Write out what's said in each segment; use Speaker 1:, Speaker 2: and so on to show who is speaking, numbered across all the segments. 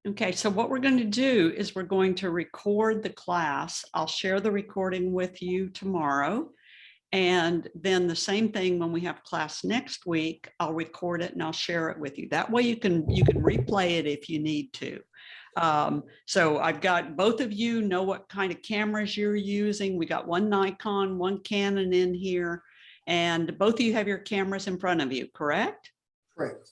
Speaker 1: Okay, so what we're going to do is we're going to record the class. I'll share the recording with you tomorrow. And then the same thing when we have class next week, I'll record it and I'll share it with you. That way you can replay it if you need to. So I've got both of you know what kind of cameras you're using. We got one Nikon, one Canon in here, and both of you have your cameras in front of you, correct?
Speaker 2: Correct.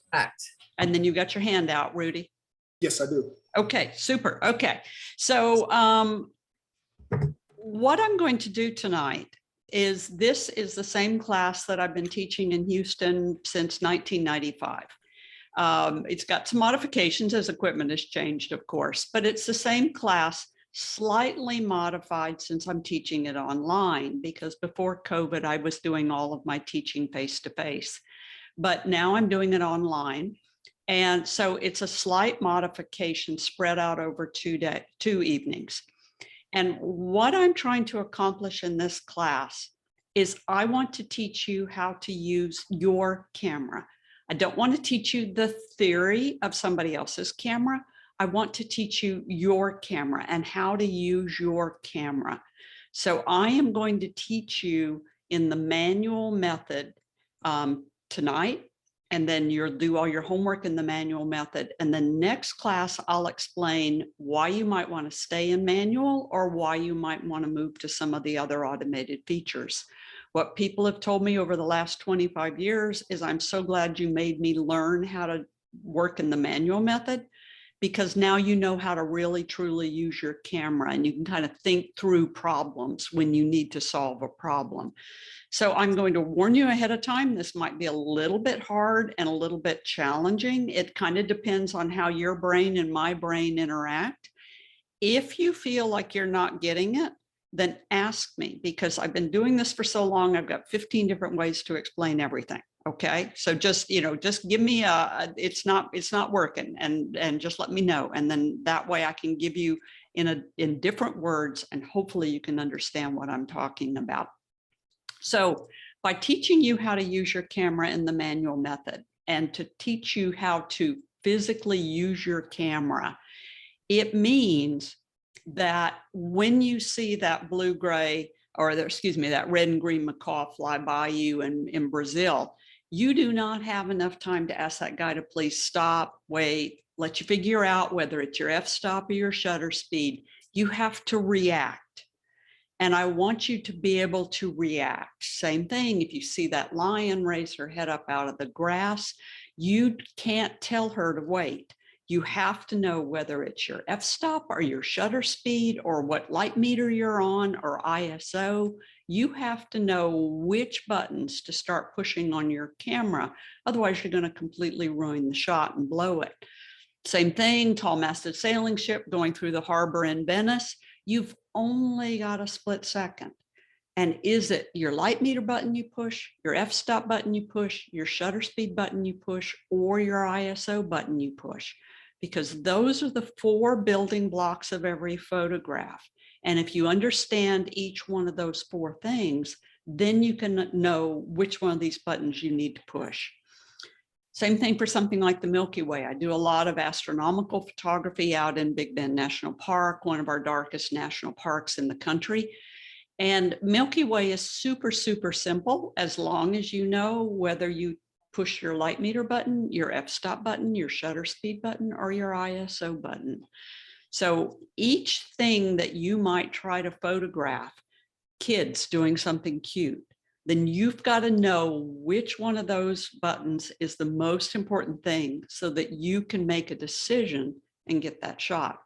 Speaker 1: And then you got your hand out, Rudy.
Speaker 2: Yes, I do.
Speaker 1: Okay, super. Okay, so what I'm going to do tonight is this is the same class that I've been teaching in Houston since 1995. It's got some modifications as equipment has changed, of course, but it's the same class, slightly modified since I'm teaching it online, because before COVID, I was doing all of my teaching face-to-face, but now I'm doing it online. And so it's a slight modification spread out over 2 evenings. And what I'm trying to accomplish in this class is I want to teach you how to use your camera. I don't want to teach you the theory of somebody else's camera. I want to teach you your camera and how to use your camera. So I am going to teach you in the manual method tonight. And then you'll do all your homework in the manual method. And the next class, I'll explain why you might want to stay in manual or why you might want to move to some of the other automated features. What people have told me over the last 25 years is, I'm so glad you made me learn how to work in the manual method, because now you know how to really truly use your camera and you can kind of think through problems when you need to solve a problem. So I'm going to warn you ahead of time, this might be a little bit hard and a little bit challenging. It kind of depends on how your brain and my brain interact. If you feel like you're not getting it, then ask me, because I've been doing this for so long. I've got 15 different ways to explain everything. Okay, so just give me it's not working, and just let me know, and then that way I can give you in different words, and hopefully you can understand what I'm talking about. So by teaching you how to use your camera in the manual method and to teach you how to physically use your camera, it means that when you see that blue-gray, or that red and green macaw fly by you in Brazil, you do not have enough time to ask that guy to please stop, wait, let you figure out whether it's your f-stop or your shutter speed. You have to react. And I want you to be able to react. Same thing, if you see that lion raise her head up out of the grass, you can't tell her to wait. You have to know whether it's your f-stop or your shutter speed or what light meter you're on or ISO. You have to know which buttons to start pushing on your camera. Otherwise, you're going to completely ruin the shot and blow it. Same thing, tall-masted sailing ship going through the harbor in Venice. You've only got a split second. And is it your light meter button you push, your f-stop button you push, your shutter speed button you push, or your ISO button you push? Because those are the 4 building blocks of every photograph. And if you understand each one of those 4 things, then you can know which one of these buttons you need to push. Same thing for something like the Milky Way. I do a lot of astronomical photography out in Big Bend National Park, one of our darkest national parks in the country. And Milky Way is super, super simple, as long as you know whether you push your light meter button, your f-stop button, your shutter speed button, or your ISO button. So each thing that you might try to photograph, kids doing something cute, then you've got to know which one of those buttons is the most important thing so that you can make a decision and get that shot.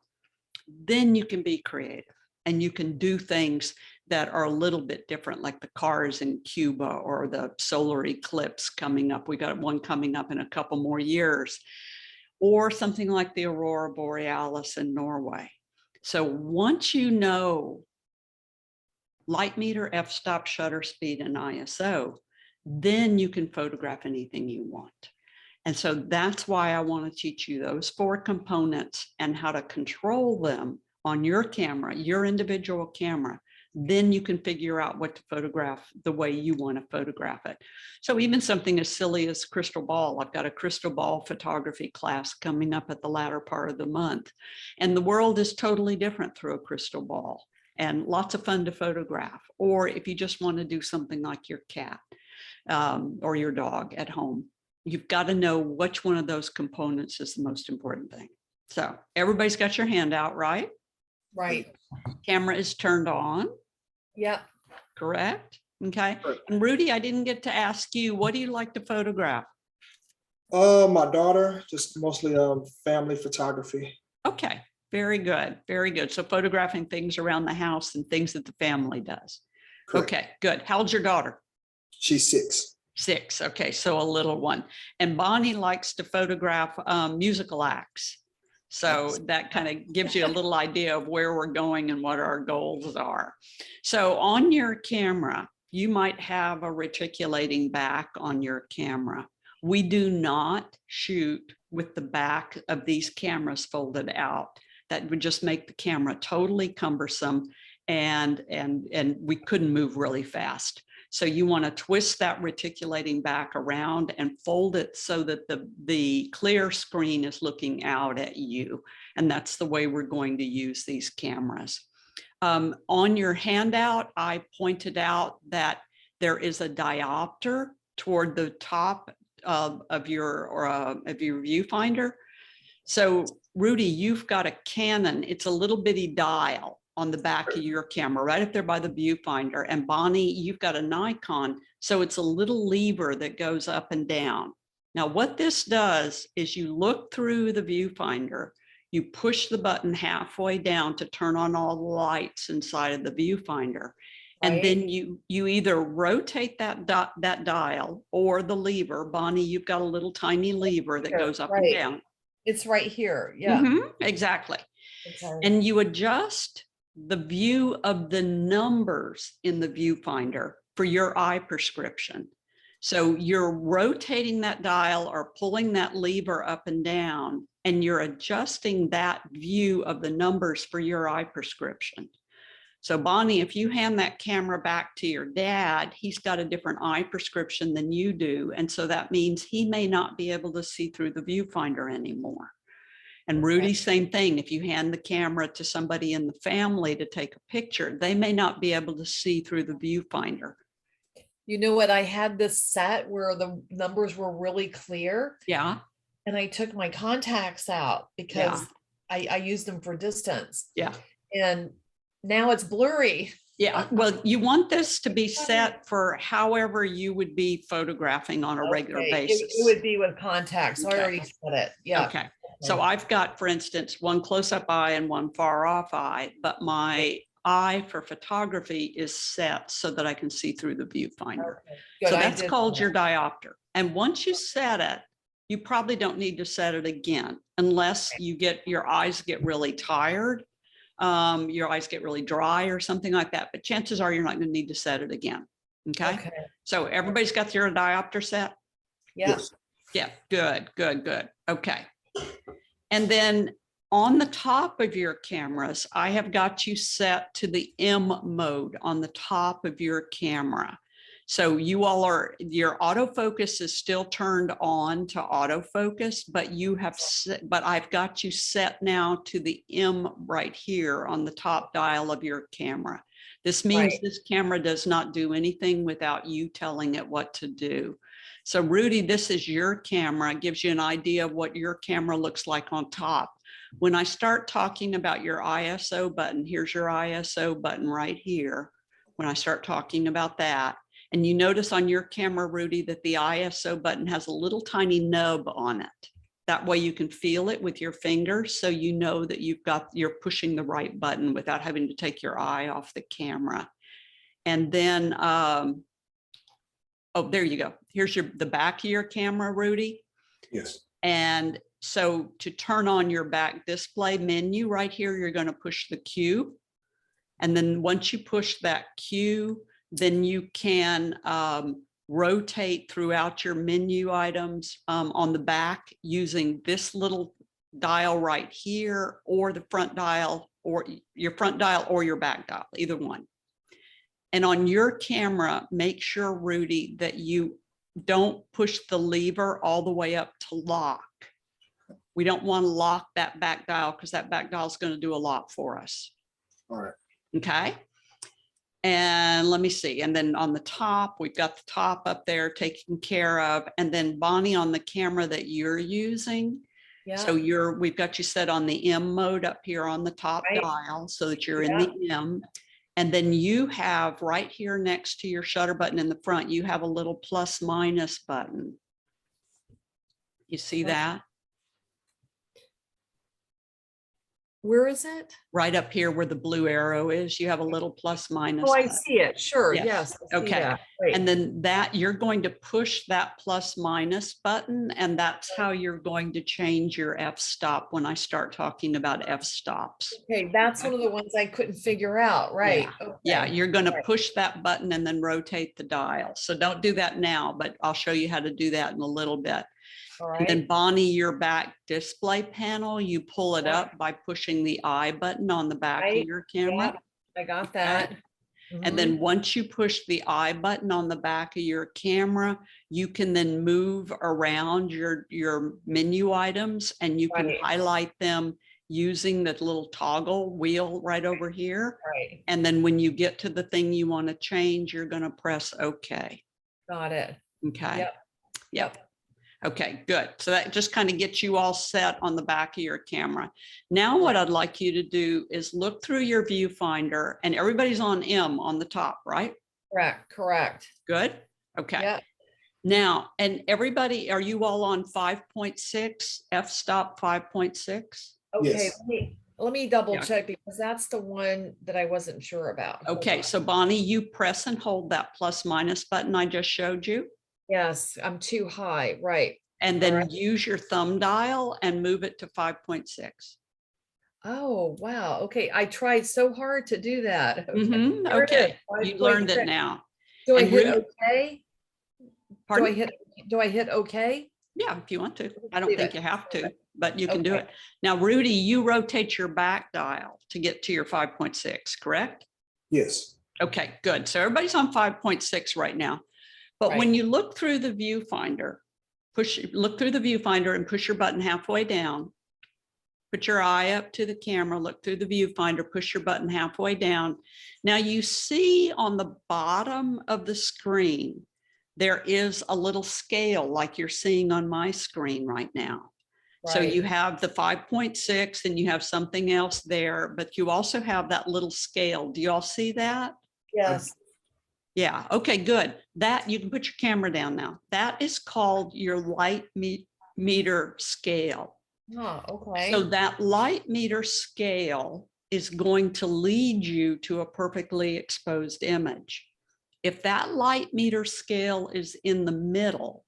Speaker 1: Then you can be creative and you can do things that are a little bit different, like the cars in Cuba or the solar eclipse coming up. We got one coming up in a couple more years, or something like the Aurora Borealis in Norway. So once you know light meter, f-stop, shutter speed, and ISO, then you can photograph anything you want. And so that's why I want to teach you those 4 components and how to control them on your camera, your individual camera, then you can figure out what to photograph the way you want to photograph it. So even something as silly as crystal ball, I've got a crystal ball photography class coming up at the latter part of the month. And the world is totally different through a crystal ball, and lots of fun to photograph. Or if you just want to do something like your cat or your dog at home, you've got to know which one of those components is the most important thing. So everybody's got your hand out, right?
Speaker 2: Right.
Speaker 1: Camera is turned on.
Speaker 2: Yep.
Speaker 1: Correct. Okay. And Rudy, I didn't get to ask you, what do you like to photograph?
Speaker 3: My daughter, just mostly family photography.
Speaker 1: Okay. Very good. Very good. So photographing things around the house and things that the family does.
Speaker 3: Correct.
Speaker 1: Okay, good. How old's your daughter?
Speaker 3: She's 6.
Speaker 1: 6. Okay, so a little one. And Bonnie likes to photograph musical acts. So that kind of gives you a little idea of where we're going and what our goals are. So on your camera, you might have a reticulating back on your camera. We do not shoot with the back of these cameras folded out. That would just make the camera totally cumbersome, and we couldn't move really fast. So you want to twist that reticulating back around and fold it so that the clear screen is looking out at you. And that's the way we're going to use these cameras. On your handout, I pointed out that there is a diopter toward the top of your viewfinder. So Rudy, you've got a Canon. It's a little bitty dial on the back of your camera, right up there by the viewfinder. And Bonnie, you've got a Nikon. So it's a little lever that goes up and down. Now, what this does is you look through the viewfinder, you push the button halfway down to turn on all the lights inside of the viewfinder. And
Speaker 2: Right.
Speaker 1: then you either rotate that dial or the lever. Bonnie, you've got a little tiny lever that goes up and
Speaker 2: Right.
Speaker 1: down.
Speaker 2: It's right here. Yeah.
Speaker 1: Exactly.
Speaker 2: Okay.
Speaker 1: And you adjust the view of the numbers in the viewfinder for your eye prescription. So you're rotating that dial or pulling that lever up and down, and you're adjusting that view of the numbers for your eye prescription. So Bonnie, if you hand that camera back to your dad, he's got a different eye prescription than you do. And so that means he may not be able to see through the viewfinder anymore. And Rudy, same thing. If you hand the camera to somebody in the family to take a picture, they may not be able to see through the viewfinder.
Speaker 2: You know what? I had this set where the numbers were really clear.
Speaker 1: Yeah.
Speaker 2: And I took my contacts out because I used them for distance.
Speaker 1: Yeah.
Speaker 2: And now it's blurry.
Speaker 1: Yeah. Well, you want this to be set for however you would be photographing on a regular
Speaker 2: Okay,
Speaker 1: basis.
Speaker 2: It would be with contacts. So
Speaker 1: Okay.
Speaker 2: I already said it. Yeah.
Speaker 1: Okay. So I've got, for instance, one close-up eye and one far-off eye, but my eye for photography is set so that I can see through the viewfinder.
Speaker 2: Okay, good.
Speaker 1: So
Speaker 2: I
Speaker 1: that's
Speaker 2: did
Speaker 1: called
Speaker 2: that.
Speaker 1: your diopter. And once you set it, you probably don't need to set it again unless your eyes get really tired, your eyes get really dry or something like that. But chances are you're not going to need to set it again. Okay. So everybody's got their diopter set?
Speaker 2: Yeah.
Speaker 3: Yes.
Speaker 1: Yeah, good, good, good. Okay. And then on the top of your cameras, I have got you set to the M mode on the top of your camera. So you all your autofocus is still turned on to autofocus, but I've got you set now to the M right here on the top dial of your camera. This means this camera does not do anything without you telling it what to do. So Rudy, this is your camera. It gives you an idea of what your camera looks like on top. When I start talking about your ISO button, here's your ISO button right here. When I start talking about that, and you notice on your camera, Rudy, that the ISO button has a little tiny nub on it. That way you can feel it with your fingers. So you know that you're pushing the right button without having to take your eye off the camera. And then, oh, there you go. Here's the back of your camera, Rudy.
Speaker 3: Yes.
Speaker 1: And so to turn on your back display menu right here, you're going to push the Q. And then once you push that Q, then you can rotate throughout your menu items on the back using this little dial right here, or the front dial, or your front dial or your back dial, either one. And on your camera, make sure, Rudy, that you don't push the lever all the way up to lock. We don't want to lock that back dial because that back dial is going to do a lot for us.
Speaker 3: All right.
Speaker 1: Okay. And let me see. And then on the top, we've got the top up there taken care of. And then Bonnie, on the camera that you're using. So we've got you set on the M mode up here on the top
Speaker 2: Right.
Speaker 1: dial so that you're in the M. And then you have right here next to your shutter button in the front, you have a little plus minus button. You see that?
Speaker 2: Where is it?
Speaker 1: Right up here where the blue arrow is, you have a little plus minus.
Speaker 2: Oh, I
Speaker 1: button.
Speaker 2: see it. Sure.
Speaker 1: Yes.
Speaker 2: Yes. I see
Speaker 1: Okay.
Speaker 2: that. Great.
Speaker 1: And then that you're going to push that plus minus button, and that's how you're going to change your f-stop when I start talking about f-stops.
Speaker 2: Okay, that's one of the ones I couldn't figure out. Right.
Speaker 1: Yeah,
Speaker 2: Okay.
Speaker 1: you're going to
Speaker 2: Right.
Speaker 1: push that button and then rotate the dial. So don't do that now, but I'll show you how to do that in a little bit.
Speaker 2: All
Speaker 1: And then
Speaker 2: right.
Speaker 1: Bonnie, your back display panel, you pull it
Speaker 2: Yeah.
Speaker 1: up by pushing the I button on the back of
Speaker 2: Right.
Speaker 1: your camera.
Speaker 2: I got that.
Speaker 1: And then once you push the I button on the back of your camera, you can then move around your menu items and you can
Speaker 2: Right.
Speaker 1: highlight them using that little toggle wheel right over here.
Speaker 2: Right.
Speaker 1: And then when you get to the thing you want to change, you're going to press OK.
Speaker 2: Got it.
Speaker 1: Okay.
Speaker 2: Yep.
Speaker 1: Yep. Okay, good. So that just kind of gets you all set on the back of your camera. Now what I'd like you to do is look through your viewfinder, and everybody's on M on the top, right?
Speaker 2: Correct.
Speaker 1: Good. Okay.
Speaker 2: Yeah.
Speaker 1: Now, and everybody, are you all on 5.6, f-stop 5.6?
Speaker 2: Okay.
Speaker 3: Yes.
Speaker 2: Let me double
Speaker 1: Yeah.
Speaker 2: check because that's the one that I wasn't sure about. Hold
Speaker 1: Okay,
Speaker 2: on.
Speaker 1: so Bonnie, you press and hold that plus minus button I just showed you,
Speaker 2: Yes, I'm too high. Right.
Speaker 1: and then
Speaker 2: Alright.
Speaker 1: use your thumb dial and move it to 5.6.
Speaker 2: Oh, wow. Okay. I tried so hard to do that. Okay.
Speaker 1: Mhm,
Speaker 2: There it
Speaker 1: okay,
Speaker 2: is,
Speaker 1: you learned
Speaker 2: 5.6.
Speaker 1: it now.
Speaker 2: Do I
Speaker 1: And
Speaker 2: hit
Speaker 1: Ruth-
Speaker 2: okay?
Speaker 1: Pardon?
Speaker 2: Do I hit okay?
Speaker 1: Yeah, if you want to. I don't
Speaker 2: leave
Speaker 1: think
Speaker 2: it.
Speaker 1: you have to, but you can do
Speaker 2: Okay.
Speaker 1: it. Now, Rudy, you rotate your back dial to get to your 5.6, correct?
Speaker 3: Yes.
Speaker 1: Okay, good. So everybody's on 5.6 right now. But when
Speaker 2: Right.
Speaker 1: you look through the viewfinder, look through the viewfinder and push your button halfway down. Put your eye up to the camera, look through the viewfinder, push your button halfway down. Now you see on the bottom of the screen, there is a little scale like you're seeing on my screen right now. So you
Speaker 2: Right.
Speaker 1: have the 5.6 and you have something else there, but you also have that little scale. Do you all see that?
Speaker 2: Yes.
Speaker 1: Yeah, okay, good. That you can put your camera down now. That is called your light meter scale.
Speaker 2: Oh, okay.
Speaker 1: So that light meter scale is going to lead you to a perfectly exposed image. If that light meter scale is in the middle,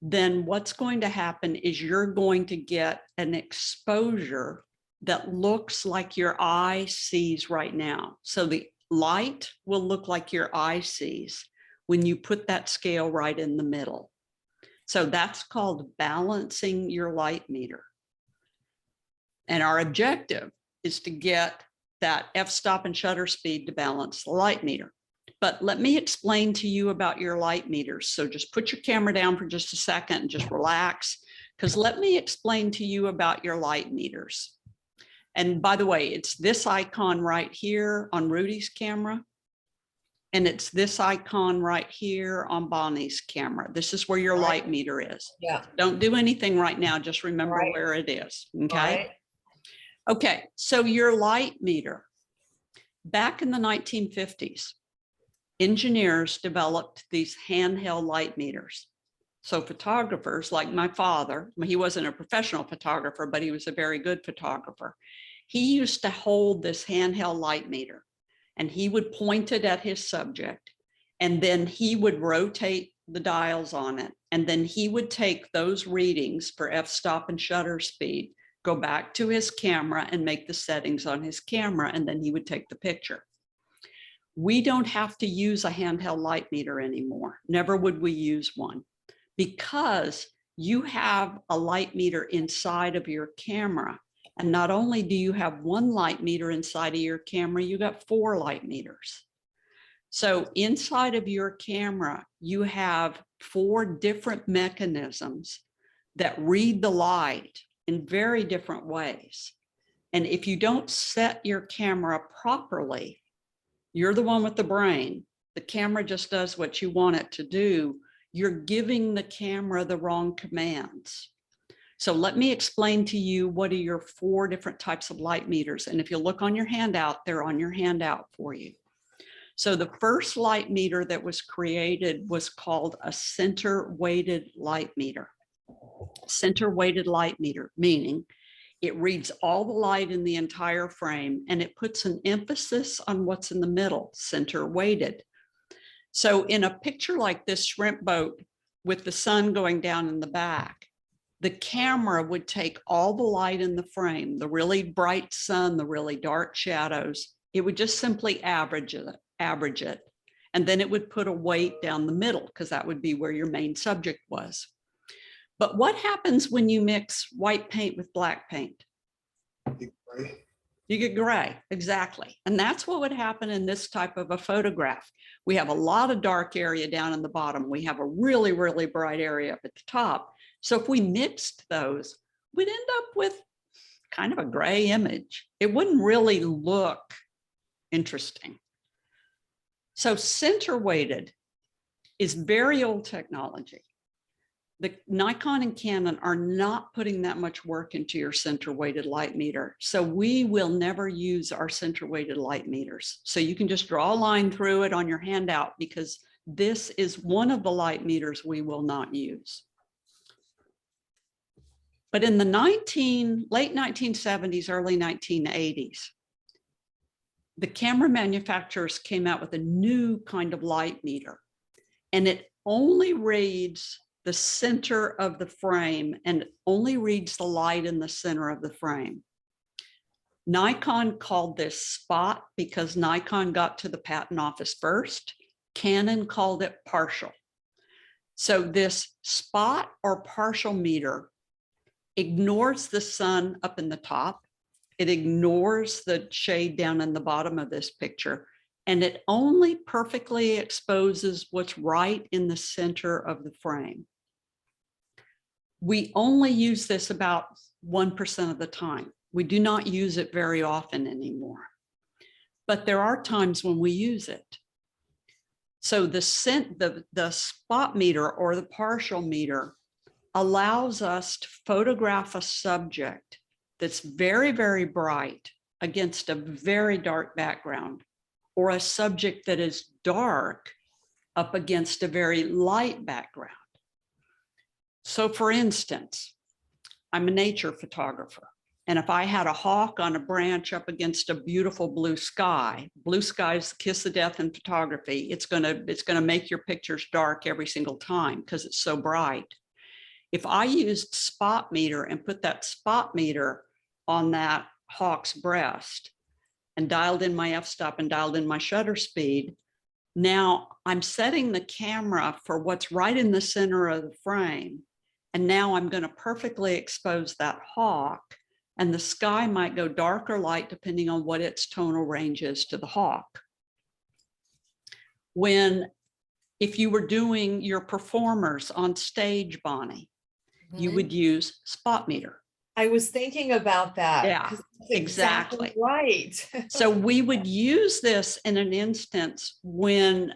Speaker 1: then what's going to happen is you're going to get an exposure that looks like your eye sees right now. So the light will look like your eye sees when you put that scale right in the middle. So that's called balancing your light meter. And our objective is to get that f-stop and shutter speed to balance the light meter. But let me explain to you about your light meters. So just put your camera down for just a second and just relax, because let me explain to you about your light meters. And by the way, it's this icon right here on Rudy's camera. And it's this icon right here on Bonnie's camera. This is where your
Speaker 2: Right.
Speaker 1: light meter is.
Speaker 2: Yeah.
Speaker 1: Don't do anything right now. Just remember
Speaker 2: Right.
Speaker 1: where it is. Okay.
Speaker 2: Right.
Speaker 1: Okay. So your light meter, back in the 1950s, engineers developed these handheld light meters. So photographers like my father, he wasn't a professional photographer, but he was a very good photographer. He used to hold this handheld light meter and he would point it at his subject, and then he would rotate the dials on it. And then he would take those readings for f-stop and shutter speed, go back to his camera and make the settings on his camera, and then he would take the picture. We don't have to use a handheld light meter anymore. Never would we use one, because you have a light meter inside of your camera. And not only do you have one light meter inside of your camera, you got 4 light meters. So inside of your camera, you have 4 different mechanisms that read the light in very different ways. And if you don't set your camera properly, you're the one with the brain. The camera just does what you want it to do. You're giving the camera the wrong commands. So let me explain to you what are your 4 different types of light meters. And if you look on your handout, they're on your handout for you. So the first light meter that was created was called a center weighted light meter. Center weighted light meter, meaning it reads all the light in the entire frame and it puts an emphasis on what's in the middle, center weighted. So in a picture like this shrimp boat with the sun going down in the back, the camera would take all the light in the frame, the really bright sun, the really dark shadows. It would just simply average it. And then it would put a weight down the middle because that would be where your main subject was. But what happens when you mix white paint with black paint?
Speaker 3: Right.
Speaker 1: You get gray, exactly. And that's what would happen in this type of a photograph. We have a lot of dark area down in the bottom. We have a really, really bright area up at the top. So if we mixed those, we'd end up with kind of a gray image. It wouldn't really look interesting. So center weighted is very old technology. The Nikon and Canon are not putting that much work into your center weighted light meter. So we will never use our center weighted light meters. So you can just draw a line through it on your handout because this is one of the light meters we will not use. But in the late 1970s, early 1980s, the camera manufacturers came out with a new kind of light meter, and it only reads the center of the frame and only reads the light in the center of the frame. Nikon called this spot because Nikon got to the patent office first. Canon called it partial. So this spot or partial meter ignores the sun up in the top. It ignores the shade down in the bottom of this picture, and it only perfectly exposes what's right in the center of the frame. We only use this about 1% of the time. We do not use it very often anymore, but there are times when we use it. So the spot meter or the partial meter allows us to photograph a subject that's very, very bright against a very dark background, or a subject that is dark up against a very light background. So for instance, I'm a nature photographer. And if I had a hawk on a branch up against a beautiful blue sky is the kiss of death in photography. It's gonna make your pictures dark every single time because it's so bright. If I used spot meter and put that spot meter on that hawk's breast and dialed in my f-stop and dialed in my shutter speed, now I'm setting the camera for what's right in the center of the frame. And now I'm going to perfectly expose that hawk, and the sky might go dark or light depending on what its tonal range is to the hawk. If you were doing your performers on stage, Bonnie, you would use spot meter.
Speaker 2: I was thinking about that.
Speaker 1: Yeah,
Speaker 2: 'cause that's
Speaker 1: exactly
Speaker 2: right.
Speaker 1: So we would use this in an instance when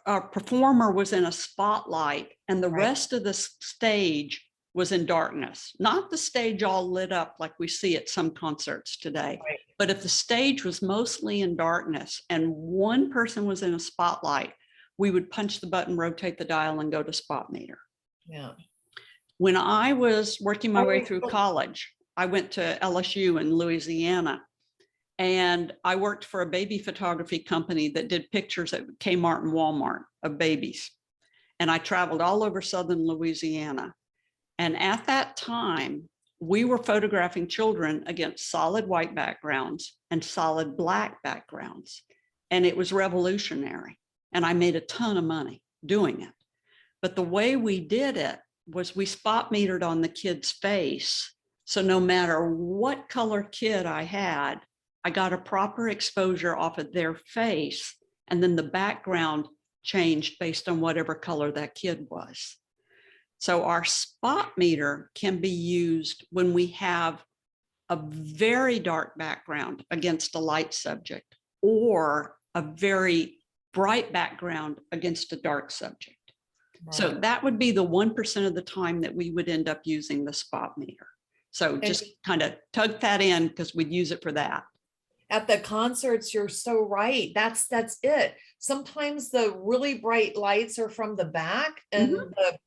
Speaker 1: a performer was in a spotlight and the
Speaker 2: Right.
Speaker 1: rest of the stage was in darkness, not the stage all lit up like we see at some concerts today.
Speaker 2: Right.
Speaker 1: But if the stage was mostly in darkness and one person was in a spotlight, we would punch the button, rotate the dial, and go to spot meter.
Speaker 2: Yeah.
Speaker 1: When I was working my way through college, I went to LSU in Louisiana, and I worked for a baby photography company that did pictures at Kmart and Walmart of babies. And I traveled all over Southern Louisiana. And at that time, we were photographing children against solid white backgrounds and solid black backgrounds. And it was revolutionary. And I made a ton of money doing it. But the way we did it was we spot metered on the kid's face. So no matter what color kid I had, I got a proper exposure off of their face, and then the background changed based on whatever color that kid was. So our spot meter can be used when we have a very dark background against a light subject, or a very bright background against a dark subject. So
Speaker 2: Right.
Speaker 1: that would be the 1% of the time that we would end up using the spot meter. So just kind of tug that in because we'd use it for that.
Speaker 2: At the concerts, you're so right. That's it. Sometimes the really bright lights are from the back and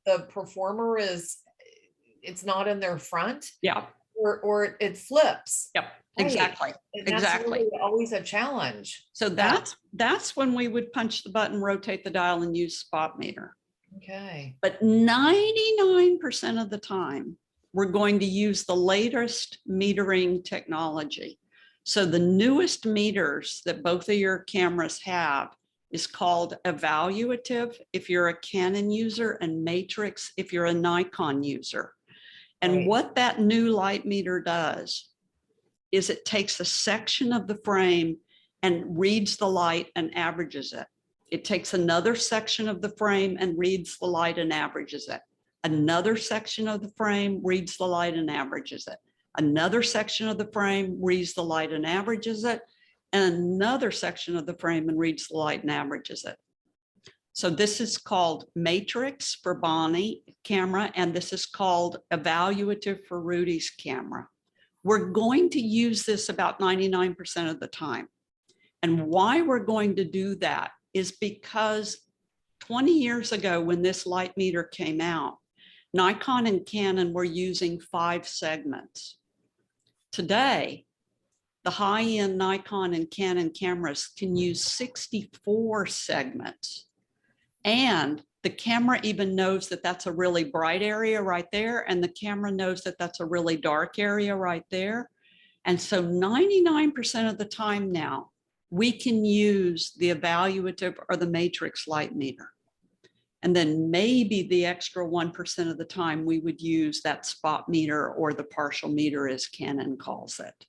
Speaker 2: the performer it's not in their front,
Speaker 1: Yeah,
Speaker 2: or it flips.
Speaker 1: yep,
Speaker 2: Right.
Speaker 1: exactly.
Speaker 2: And that's
Speaker 1: Exactly.
Speaker 2: really always a challenge.
Speaker 1: So that's when we would punch the button, rotate the dial, and use spot meter.
Speaker 2: Okay.
Speaker 1: But 99% of the time, we're going to use the latest metering technology. So the newest meters that both of your cameras have is called evaluative if you're a Canon user, and matrix if you're a Nikon user. And
Speaker 2: Right.
Speaker 1: what that new light meter does is it takes a section of the frame and reads the light and averages it. It takes another section of the frame and reads the light and averages it. Another section of the frame reads the light and averages it. Another section of the frame reads the light and averages it. And another section of the frame and reads the light and averages it. So this is called matrix for Bonnie camera, and this is called evaluative for Rudy's camera. We're going to use this about 99% of the time. And why we're going to do that is because 20 years ago, when this light meter came out, Nikon and Canon were using 5 segments. Today, the high-end Nikon and Canon cameras can use 64 segments. And the camera even knows that that's a really bright area right there, and the camera knows that that's a really dark area right there. And so 99% of the time now, we can use the evaluative or the matrix light meter. And then maybe the extra 1% of the time we would use that spot meter, or the partial meter as Canon calls it.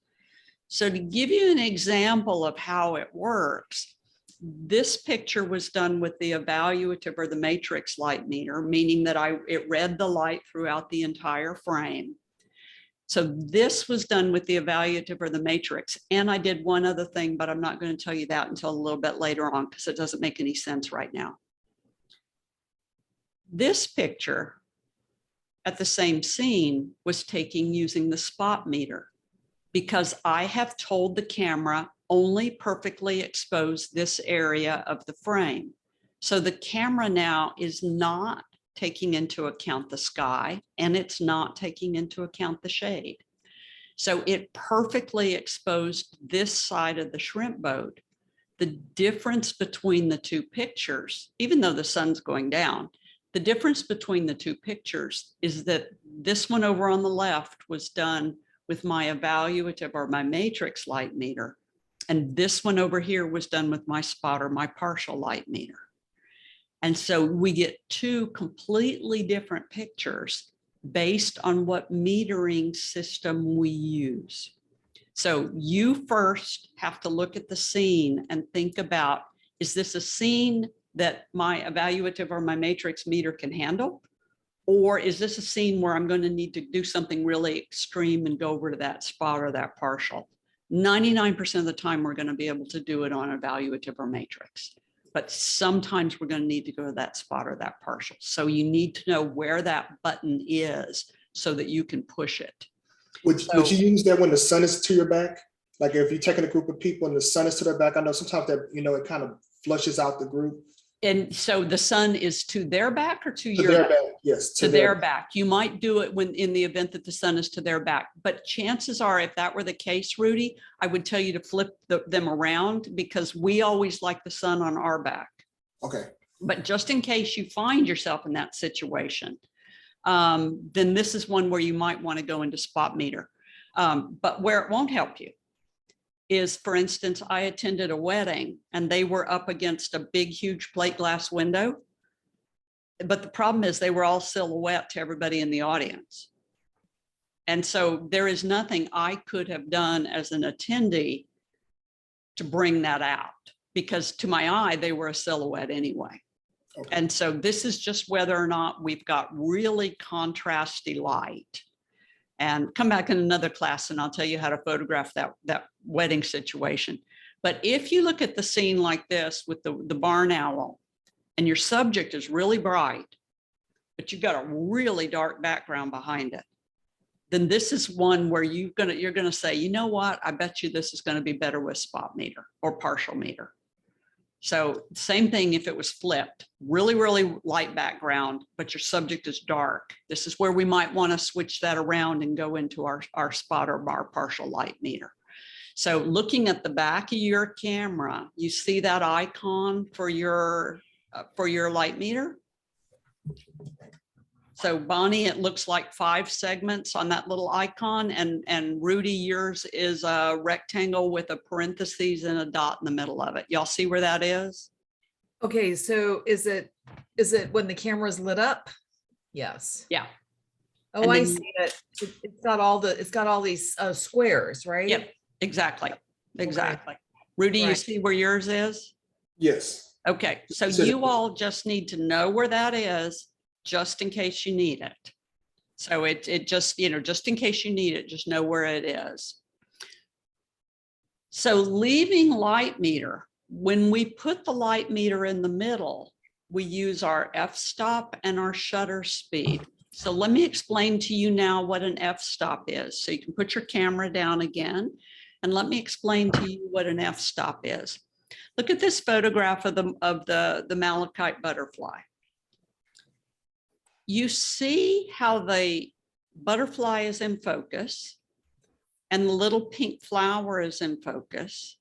Speaker 1: So to give you an example of how it works, this picture was done with the evaluative or the matrix light meter, meaning that it read the light throughout the entire frame. So this was done with the evaluative or the matrix. And I did one other thing, but I'm not going to tell you that until a little bit later on because it doesn't make any sense right now. This picture at the same scene was taken using the spot meter, because I have told the camera only perfectly expose this area of the frame. So the camera now is not taking into account the sky, and it's not taking into account the shade. So it perfectly exposed this side of the shrimp boat. The difference between the two pictures, even though the sun's going down, the difference between the two pictures is that this one over on the left was done with my evaluative or my matrix light meter. And this one over here was done with my spot or my partial light meter. And so we get 2 completely different pictures based on what metering system we use. So you first have to look at the scene and think about, is this a scene that my evaluative or my matrix meter can handle? Or is this a scene where I'm going to need to do something really extreme and go over to that spot or that partial? 99% of the time, we're going to be able to do it on evaluative or matrix. But sometimes we're going to need to go to that spot or that partial. So you need to know where that button is so that you can push it.
Speaker 3: Would you use that when the sun is to your back? Like if you're taking a group of people and the sun is to their back, I know sometimes that, it kind of flushes out the group.
Speaker 1: And so the sun is to their back or to your
Speaker 3: their
Speaker 1: back?
Speaker 3: back? Yes,
Speaker 1: to their back. You might do it when in the event that the sun is to their back. But chances are, if that were the case, Rudy, I would tell you to flip them around, because we always like the sun on our back.
Speaker 3: Okay.
Speaker 1: But just in case you find yourself in that situation, then this is one where you might want to go into spot meter. But where it won't help you is, for instance, I attended a wedding and they were up against a big, huge plate glass window. But the problem is they were all silhouette to everybody in the audience. And so there is nothing I could have done as an attendee to bring that out. because to my eye, they were a silhouette anyway.
Speaker 3: Okay.
Speaker 1: And so this is just whether or not we've got really contrasty light. And come back in another class and I'll tell you how to photograph that wedding situation. But if you look at the scene like this with the barn owl and your subject is really bright, but you've got a really dark background behind it, then this is one where you're gonna say, you know what, I bet you this is gonna be better with spot meter or partial meter. So same thing if it was flipped, really, really light background, but your subject is dark. This is where we might want to switch that around and go into our spot or our partial light meter. So looking at the back of your camera, you see that icon for your light meter. So Bonnie, it looks like 5 segments on that little icon, and Rudy, yours is a rectangle with a parentheses and a dot in the middle of it. Y'all see where that is?
Speaker 2: Okay, so is it when the camera's lit up? Yes.
Speaker 1: Yeah.
Speaker 2: Oh,
Speaker 1: And
Speaker 2: I
Speaker 1: then-
Speaker 2: see it. It's got all these squares, right?
Speaker 1: Yep, exactly, exactly. Rudy, you
Speaker 2: Right.
Speaker 1: see where yours is?
Speaker 3: Yes.
Speaker 1: Okay, so
Speaker 3: So-
Speaker 1: you all just need to know where that is, just in case you need it. So it just, just in case you need it, just know where it is. So leaving light meter, when we put the light meter in the middle, we use our f-stop and our shutter speed. So let me explain to you now what an f-stop is. So you can put your camera down again, and let me explain to you what an f-stop is. Look at this photograph of the malachite butterfly. You see how the butterfly is in focus and the little pink flower is in focus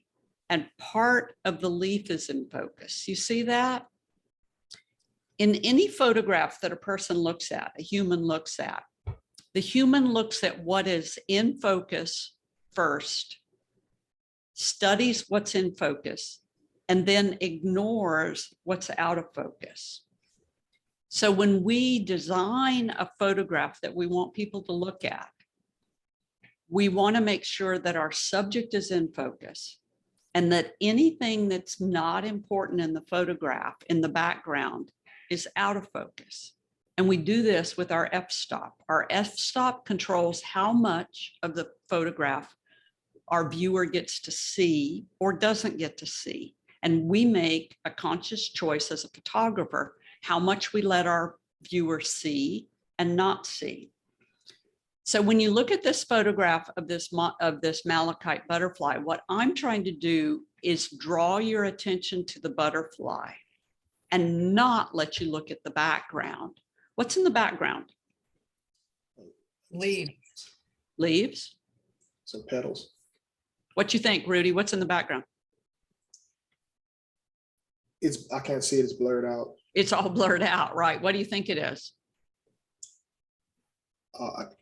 Speaker 1: and part of the leaf is in focus. You see that? In any photograph that a person looks at, a human looks at, the human looks at what is in focus first, studies what's in focus, and then ignores what's out of focus. So when we design a photograph that we want people to look at, we want to make sure that our subject is in focus and that anything that's not important in the photograph in the background is out of focus. And we do this with our f-stop. Our f-stop controls how much of the photograph our viewer gets to see or doesn't get to see. And we make a conscious choice as a photographer how much we let our viewer see and not see. So when you look at this photograph of this malachite butterfly, what I'm trying to do is draw your attention to the butterfly and not let you look at the background. What's in the background?
Speaker 2: Leaves.
Speaker 1: Leaves.
Speaker 3: Some petals.
Speaker 1: What you think, Rudy? What's in the background?
Speaker 3: I can't see it, it's blurred out.
Speaker 1: It's all blurred out, right? What do you think it is?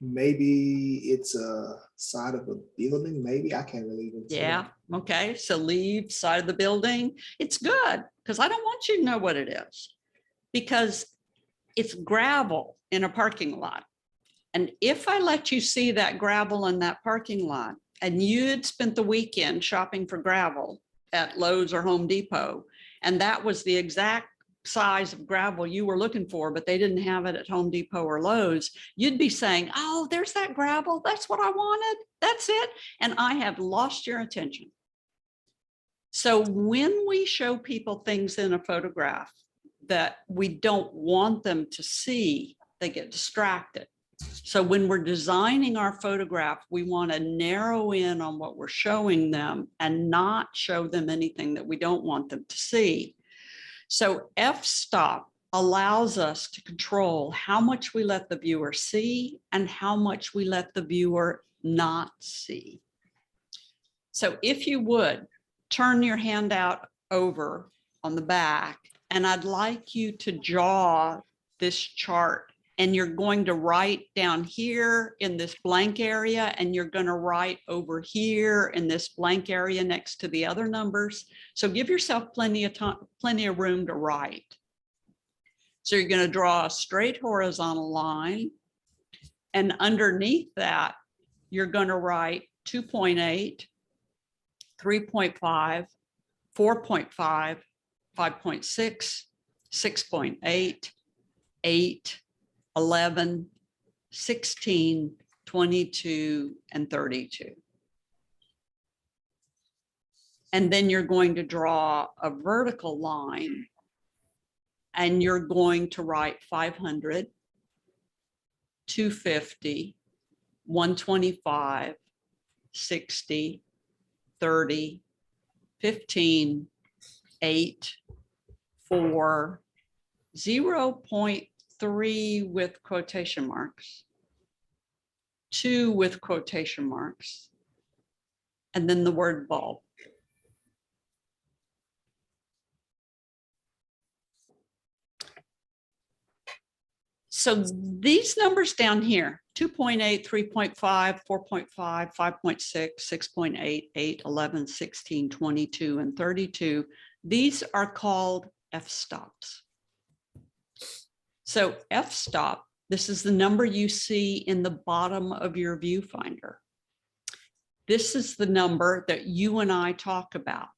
Speaker 3: Maybe it's a side of a building, maybe, I can't really even say.
Speaker 1: Yeah, okay, so leave side of the building. It's good, because I don't want you to know what it is, because it's gravel in a parking lot. And if I let you see that gravel in that parking lot, and you had spent the weekend shopping for gravel at Lowe's or Home Depot, and that was the exact size of gravel you were looking for, but they didn't have it at Home Depot or Lowe's, you'd be saying, oh, there's that gravel. That's what I wanted. That's it. And I have lost your attention. So when we show people things in a photograph that we don't want them to see, they get distracted. So when we're designing our photograph, we want to narrow in on what we're showing them and not show them anything that we don't want them to see. So f-stop allows us to control how much we let the viewer see and how much we let the viewer not see. So if you would, turn your handout over on the back, and I'd like you to draw this chart. And you're going to write down here in this blank area, and you're going to write over here in this blank area next to the other numbers. So give yourself plenty of time, plenty of room to write. So you're going to draw a straight horizontal line, and underneath that, you're going to write 2.8, 3.5, 4.5, 5.6, 6.8, 8, 11, 16, 22, and 32. And then you're going to draw a vertical line and you're going to write 500, 250, 125, 60, 30, 15, 8, 4, 0.3 with quotation marks, 2 with quotation marks, and then the word bulb. So these numbers down here, 2.8, 3.5, 4.5, 5.6, 6.8, 8, 11, 16, 22, and 32, these are called f-stops. So f-stop, this is the number you see in the bottom of your viewfinder. This is the number that you and I talk about.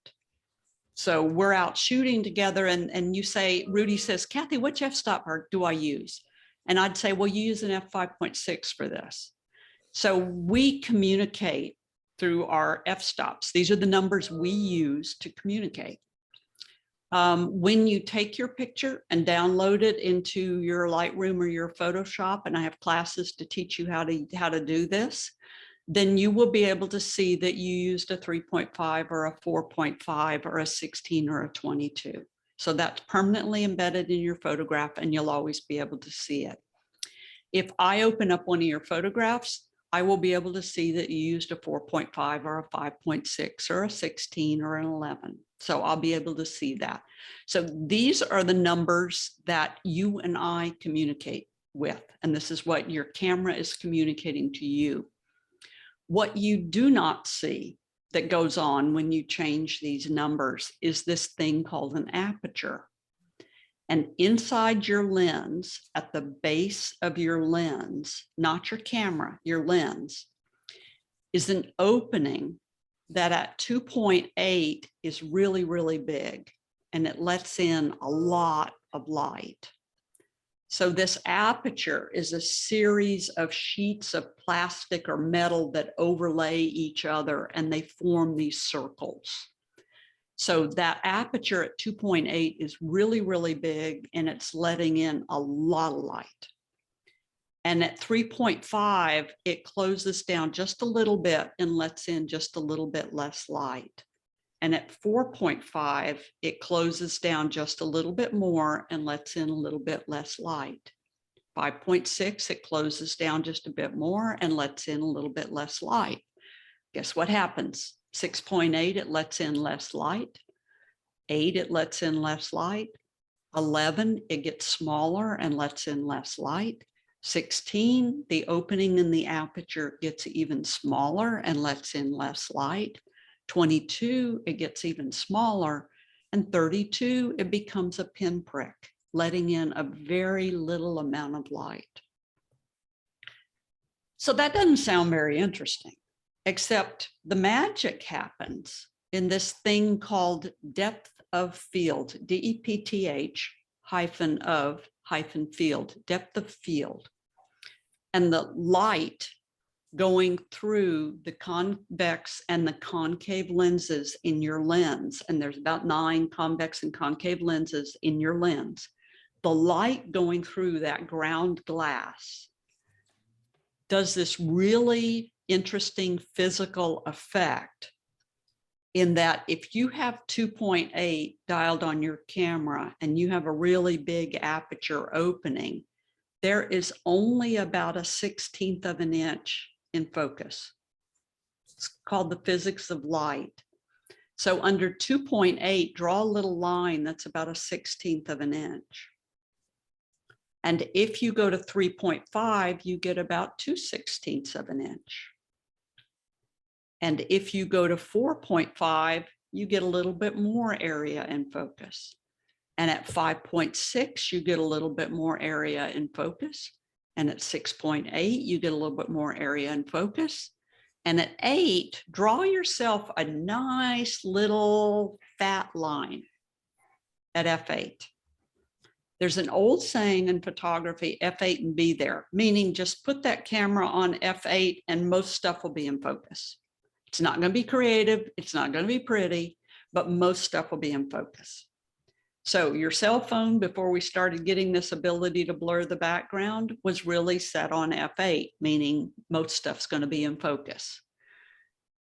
Speaker 1: So we're out shooting together and you say, Rudy says, Kathy, which f-stop do I use? And I'd say, well, you use an f5.6 for this. So we communicate through our f-stops. These are the numbers we use to communicate. When you take your picture and download it into your Lightroom or your Photoshop, and I have classes to teach you how to do this, then you will be able to see that you used a 3.5 or a 4.5 or a 16 or a 22. So that's permanently embedded in your photograph and you'll always be able to see it. If I open up one of your photographs, I will be able to see that you used a 4.5 or a 5.6 or a 16 or an 11. So I'll be able to see that. So these are the numbers that you and I communicate with, and this is what your camera is communicating to you. What you do not see that goes on when you change these numbers is this thing called an aperture. And inside your lens, at the base of your lens, not your camera, your lens, is an opening that at 2.8 is really, really big, and it lets in a lot of light. So this aperture is a series of sheets of plastic or metal that overlay each other and they form these circles. So that aperture at 2.8 is really, really big and it's letting in a lot of light. And at 3.5, it closes down just a little bit and lets in just a little bit less light. And at 4.5, it closes down just a little bit more and lets in a little bit less light. 5.6, it closes down just a bit more and lets in a little bit less light. Guess what happens? 6.8, it lets in less light. 8, it lets in less light. 11, it gets smaller and lets in less light. 16, the opening in the aperture gets even smaller and lets in less light. 22, it gets even smaller, and 32, it becomes a pinprick, letting in a very little amount of light. So that doesn't sound very interesting, except the magic happens in this thing called depth of field, DEPTH -of-field, depth of field. And the light going through the convex and the concave lenses in your lens, and there's about 9 convex and concave lenses in your lens, the light going through that ground glass does this really interesting physical effect in that if you have 2.8 dialed on your camera and you have a really big aperture opening, there is only about a 1/16 of an inch in focus. It's called the physics of light. So under 2.8, draw a little line that's about a 1/16 of an inch. And if you go to 3.5, you get about 2/16 of an inch. And if you go to 4.5, you get a little bit more area in focus. And at 5.6, you get a little bit more area in focus. And at 6.8, you get a little bit more area in focus. And at 8, draw yourself a nice little fat line at F8. There's an old saying in photography, F8 and be there, meaning just put that camera on F8 and most stuff will be in focus. It's not going to be creative. It's not going to be pretty, but most stuff will be in focus. So your cell phone, before we started getting this ability to blur the background, was really set on F8, meaning most stuff's going to be in focus.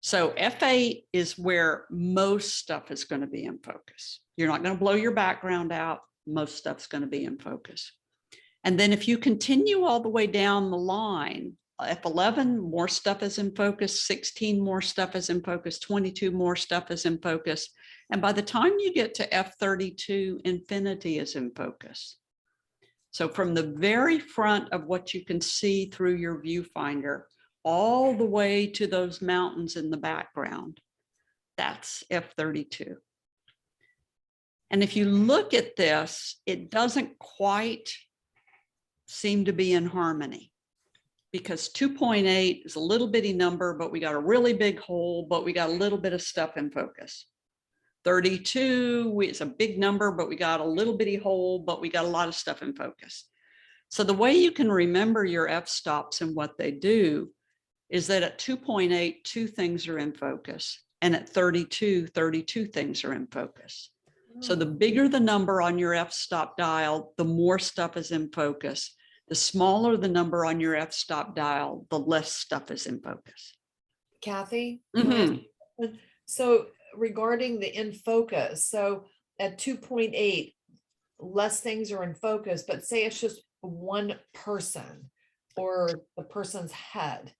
Speaker 1: So F8 is where most stuff is going to be in focus. You're not going to blow your background out. Most stuff's going to be in focus. And then if you continue all the way down the line, F11, more stuff is in focus, 16, more stuff is in focus, 22, more stuff is in focus. And by the time you get to F32, infinity is in focus. So from the very front of what you can see through your viewfinder, all the way to those mountains in the background, that's F32. And if you look at this, it doesn't quite seem to be in harmony, because 2.8 is a little bitty number, but we got a really big hole, but we got a little bit of stuff in focus. 32 is a big number, but we got a little bitty hole, but we got a lot of stuff in focus. So the way you can remember your f-stops and what they do is that at 2.8, 2 things are in focus, and at 32, 32 things are in focus. So the bigger the number on your f-stop dial, the more stuff is in focus. The smaller the number on your f-stop dial, the less stuff is in focus.
Speaker 2: Kathy?
Speaker 1: Mm-hmm.
Speaker 2: So regarding the in focus, so at 2.8, less things are in focus, but say it's just one person or the person's head.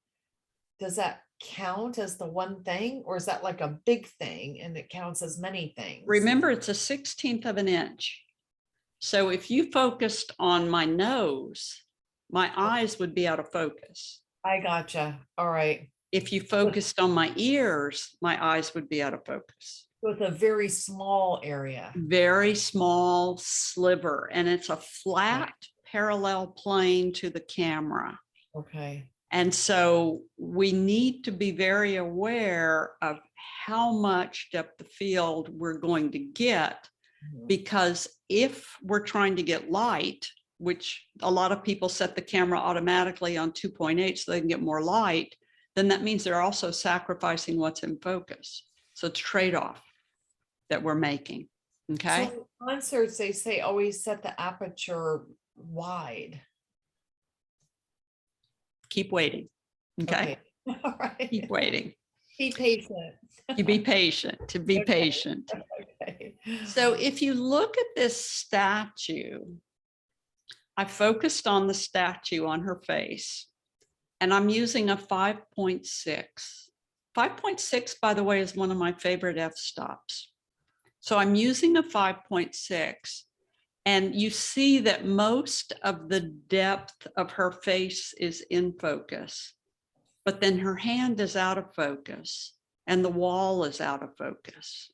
Speaker 2: Does that count as the one thing, or is that like a big thing and it counts as many things?
Speaker 1: Remember, it's a 1/16 of an inch. So if you focused on my nose, my eyes would be out of focus.
Speaker 2: I gotcha. All right.
Speaker 1: If you focused on my ears, my eyes would be out of focus.
Speaker 2: With a very small area.
Speaker 1: Very small sliver, and it's a flat parallel plane to the camera.
Speaker 2: Okay.
Speaker 1: And so we need to be very aware of how much depth of field we're going to get, because if we're trying to get light, which a lot of people set the camera automatically on 2.8 so they can get more light, then that means they're also sacrificing what's in focus. So it's a trade-off that we're making. Okay.
Speaker 2: So in concerts, they say always set the aperture wide.
Speaker 1: Keep waiting. Okay.
Speaker 2: All right.
Speaker 1: Keep waiting.
Speaker 2: Be patient.
Speaker 1: You be patient, to be patient.
Speaker 2: Okay.
Speaker 1: So if you look at this statue, I focused on the statue on her face, and I'm using a 5.6. 5.6, by the way, is one of my favorite f-stops. So I'm using a 5.6, and you see that most of the depth of her face is in focus, but then her hand is out of focus and the wall is out of focus.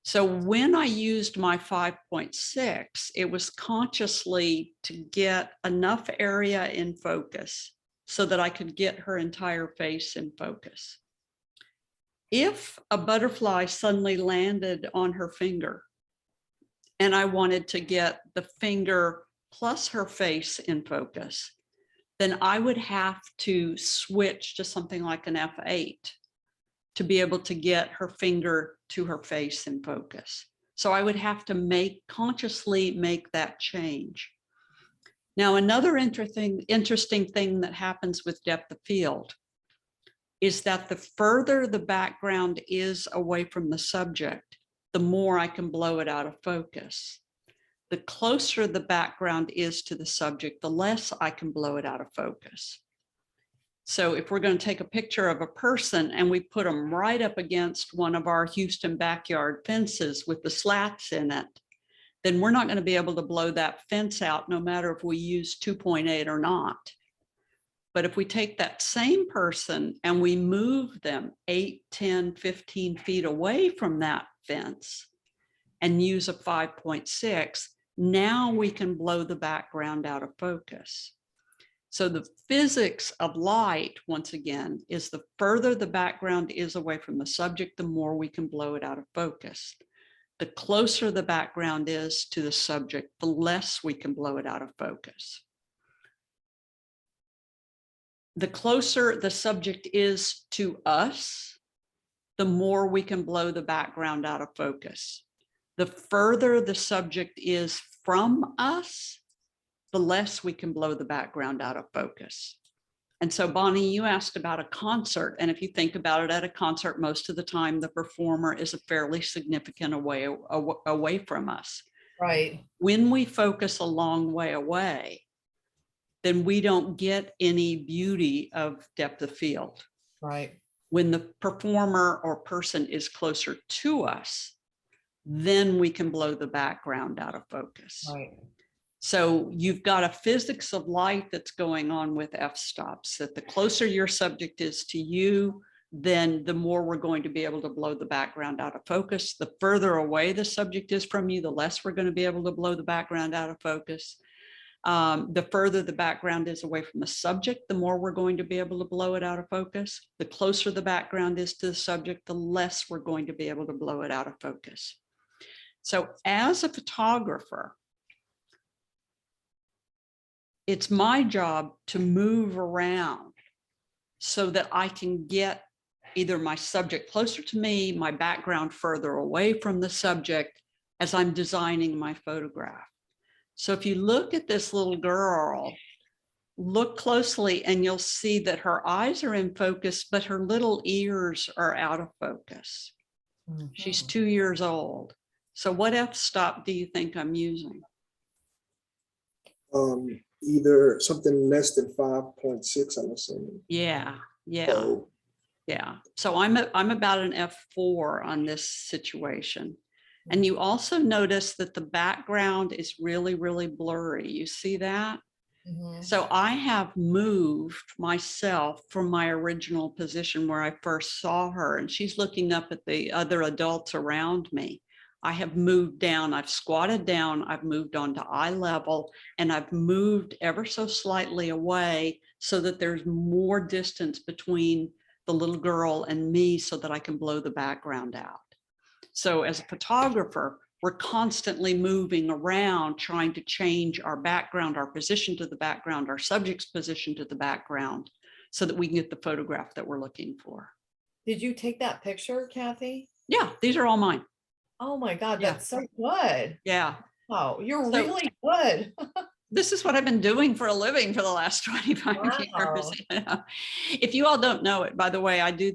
Speaker 1: So when I used my 5.6, it was consciously to get enough area in focus so that I could get her entire face in focus. If a butterfly suddenly landed on her finger and I wanted to get the finger plus her face in focus, then I would have to switch to something like an F8 to be able to get her finger to her face in focus. So I would have to consciously make that change. Now, another interesting thing that happens with depth of field is that the further the background is away from the subject, the more I can blow it out of focus. The closer the background is to the subject, the less I can blow it out of focus. So if we're going to take a picture of a person and we put them right up against one of our Houston backyard fences with the slats in it, then we're not going to be able to blow that fence out no matter if we use 2.8 or not. But if we take that same person and we move them 8, 10, 15 feet away from that fence and use a 5.6, now we can blow the background out of focus. So the physics of light, once again, is the further the background is away from the subject, the more we can blow it out of focus. The closer the background is to the subject, the less we can blow it out of focus. The closer the subject is to us, the more we can blow the background out of focus. The further the subject is from us, the less we can blow the background out of focus. And so, Bonnie, you asked about a concert. And if you think about it, at a concert, most of the time, the performer is a fairly significant away from us.
Speaker 2: Right.
Speaker 1: When we focus a long way away, then we don't get any beauty of depth of field.
Speaker 2: Right.
Speaker 1: When the performer or person is closer to us, then we can blow the background out of focus.
Speaker 2: Right.
Speaker 1: So you've got a physics of light that's going on with f-stops, that the closer your subject is to you, then the more we're going to be able to blow the background out of focus. The further away the subject is from you, the less we're going to be able to blow the background out of focus. The further the background is away from the subject, the more we're going to be able to blow it out of focus. The closer the background is to the subject, the less we're going to be able to blow it out of focus. So as a photographer, it's my job to move around so that I can get either my subject closer to me, my background further away from the subject as I'm designing my photograph. So if you look at this little girl, look closely and you'll see that her eyes are in focus, but her little ears are out of focus.
Speaker 2: Mhm.
Speaker 1: She's 2 years old. So what f-stop do you think I'm using?
Speaker 3: Either something less than 5.6, I'm assuming.
Speaker 1: Yeah.
Speaker 3: So,
Speaker 1: Yeah. So I'm about an f4 on this situation. And you also notice that the background is really, really blurry. You see that?
Speaker 2: Mhm.
Speaker 1: So I have moved myself from my original position where I first saw her, and she's looking up at the other adults around me. I have moved down, I've squatted down, I've moved on to eye level, and I've moved ever so slightly away so that there's more distance between the little girl and me so that I can blow the background out. So as a photographer, we're constantly moving around, trying to change our background, our position to the background, our subject's position to the background, so that we can get the photograph that we're looking for.
Speaker 2: Did you take that picture, Kathy?
Speaker 1: Yeah, these are all mine.
Speaker 2: Oh my God,
Speaker 1: Yeah.
Speaker 2: that's so good.
Speaker 1: Yeah.
Speaker 2: Oh, you're
Speaker 1: So-
Speaker 2: really good.
Speaker 1: This is what I've been doing for a living for the last 25
Speaker 2: Wow.
Speaker 1: years. You know? If you all don't know it, by the way, I do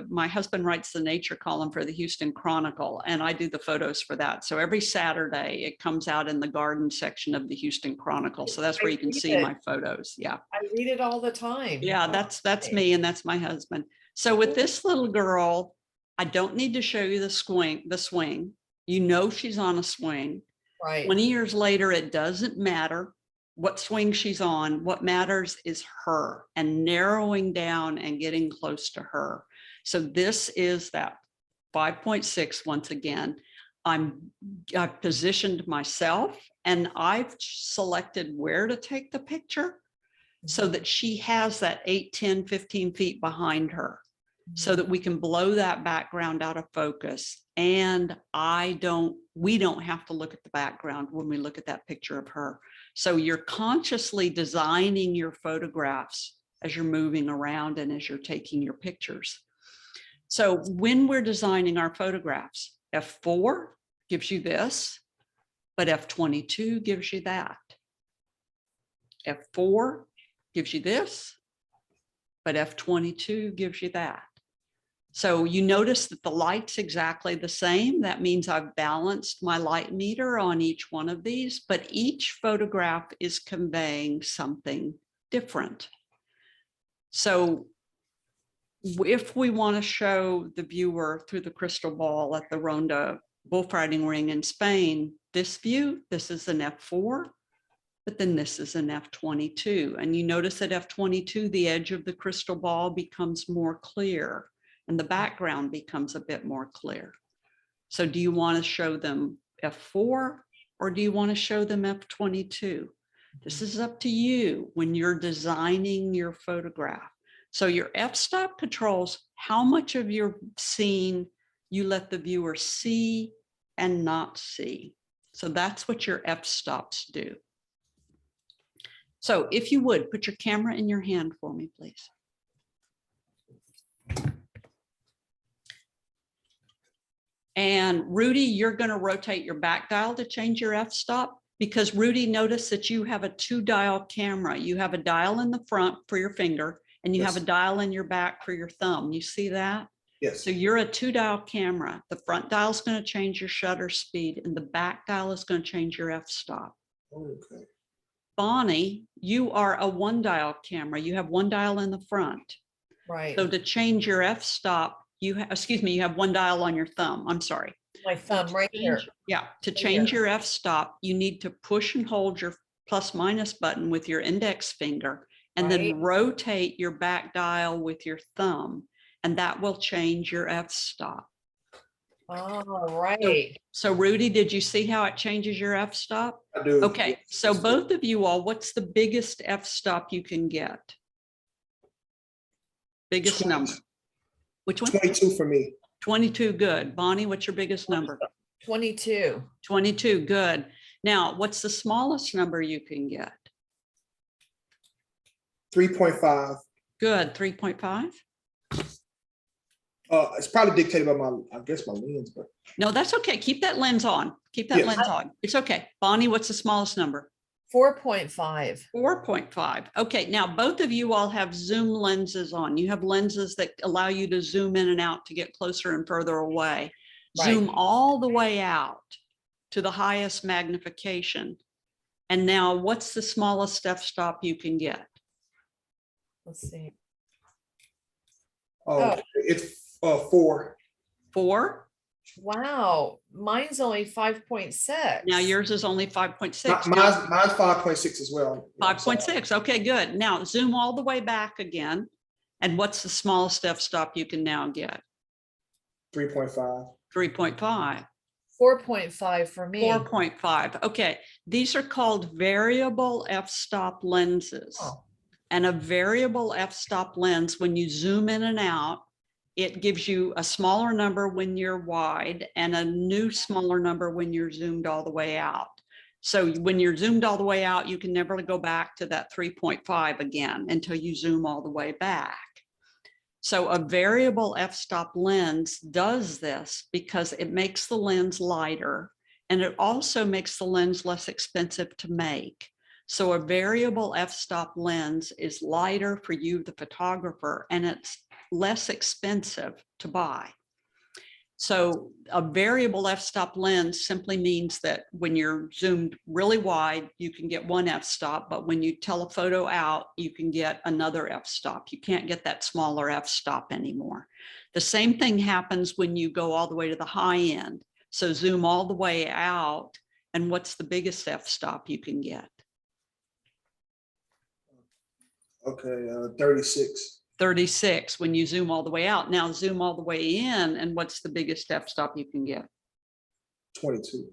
Speaker 1: my husband writes the nature column for the Houston Chronicle, and I do the photos for that. So every Saturday it comes out in the garden section of the Houston Chronicle. So that's where you can see my photos. Yeah.
Speaker 2: I read it all the time.
Speaker 1: Yeah, that's me, and that's my husband. So with this little girl, I don't need to show you the swing. You know she's on a swing.
Speaker 2: Right.
Speaker 1: 20 years later, it doesn't matter what swing she's on. What matters is her and narrowing down and getting close to her. So this is that 5.6 once again. I've positioned myself and I've selected where to take the picture so that she has that 8, 10, 15 feet behind her, so that we can blow that background out of focus. And we don't have to look at the background when we look at that picture of her. So you're consciously designing your photographs as you're moving around and as you're taking your pictures. So when we're designing our photographs, F4 gives you this, but F22 gives you that. F4 gives you this, but F22 gives you that. So you notice that the light's exactly the same. That means I've balanced my light meter on each one of these, but each photograph is conveying something different. So if we want to show the viewer through the crystal ball at the Ronda bullfighting ring in Spain, this view, this is an F4, but then this is an F22. And you notice at F22, the edge of the crystal ball becomes more clear and the background becomes a bit more clear. So do you want to show them F4 or do you want to show them F22? This is up to you when you're designing your photograph. So your f-stop controls how much of your scene you let the viewer see and not see. So that's what your f-stops do. So if you would, put your camera in your hand for me, please. And Rudy, you're going to rotate your back dial to change your f-stop, because Rudy, notice that you have a 2-dial camera. You have a dial in the front for your finger, and you have a dial in your back for your thumb. You see that?
Speaker 3: Yes.
Speaker 1: So you're a 2-dial camera. The front dial is going to change your shutter speed, and the back dial is going to change your f-stop.
Speaker 3: Okay.
Speaker 1: Bonnie, you are a 1-dial camera. You have 1 dial in the front.
Speaker 2: Right.
Speaker 1: So to change your f-stop, you have, excuse me, you have 1 dial on your thumb. I'm sorry.
Speaker 2: My thumb right here.
Speaker 1: Yeah, to change your f-stop, you need to push and hold your plus/minus button with your index finger, and then rotate your back dial with your thumb, and that will change your f-stop.
Speaker 2: Oh, right.
Speaker 1: So Rudy, did you see how it changes your f-stop?
Speaker 3: I do.
Speaker 1: Okay, so both of you all, what's the biggest f-stop you can get? Biggest
Speaker 3: 20.
Speaker 1: number? Which one?
Speaker 3: 22 for me.
Speaker 1: 22, good. Bonnie, what's your biggest number?
Speaker 2: 22.
Speaker 1: 22, good. Now, what's the smallest number you can get?
Speaker 3: 3.5.
Speaker 1: Good, 3.5?
Speaker 3: It's probably dictated by I guess my lens, but
Speaker 1: No, that's okay. Keep that lens on. Keep that
Speaker 3: Yes.
Speaker 1: lens on. It's okay. Bonnie, what's the smallest number?
Speaker 2: 4.5.
Speaker 1: 4.5. Okay, now both of you all have zoom lenses on. You have lenses that allow you to zoom in and out to get closer and further away. Zoom all the way out to the highest magnification. And now what's the smallest f-stop you can get?
Speaker 2: Let's see.
Speaker 3: it's 4.
Speaker 1: 4?
Speaker 2: Wow. Mine's only 5.6.
Speaker 1: Now yours is only 5.6.
Speaker 3: Mine's 5.6 as well.
Speaker 1: 5.6. Okay, good. Now zoom all the way back again. And what's the smallest f-stop you can now get?
Speaker 3: 3.5.
Speaker 1: 3.5.
Speaker 2: 4.5 for me.
Speaker 1: 4.5. Okay, these are called variable f-stop lenses.
Speaker 2: Oh.
Speaker 1: And a variable f-stop lens, when you zoom in and out, it gives you a smaller number when you're wide and a new smaller number when you're zoomed all the way out. So when you're zoomed all the way out, you can never go back to that 3.5 again until you zoom all the way back. So a variable f-stop lens does this because it makes the lens lighter, and it also makes the lens less expensive to make. So a variable f-stop lens is lighter for you, the photographer, and it's less expensive to buy. So a variable f-stop lens simply means that when you're zoomed really wide, you can get one f-stop, but when you telephoto out, you can get another f-stop. You can't get that smaller f-stop anymore. The same thing happens when you go all the way to the high end. So zoom all the way out, and what's the biggest f-stop you can get?
Speaker 3: Okay, 36.
Speaker 1: 36 when you zoom all the way out. Now zoom all the way in, and what's the biggest f-stop you can get?
Speaker 3: 22.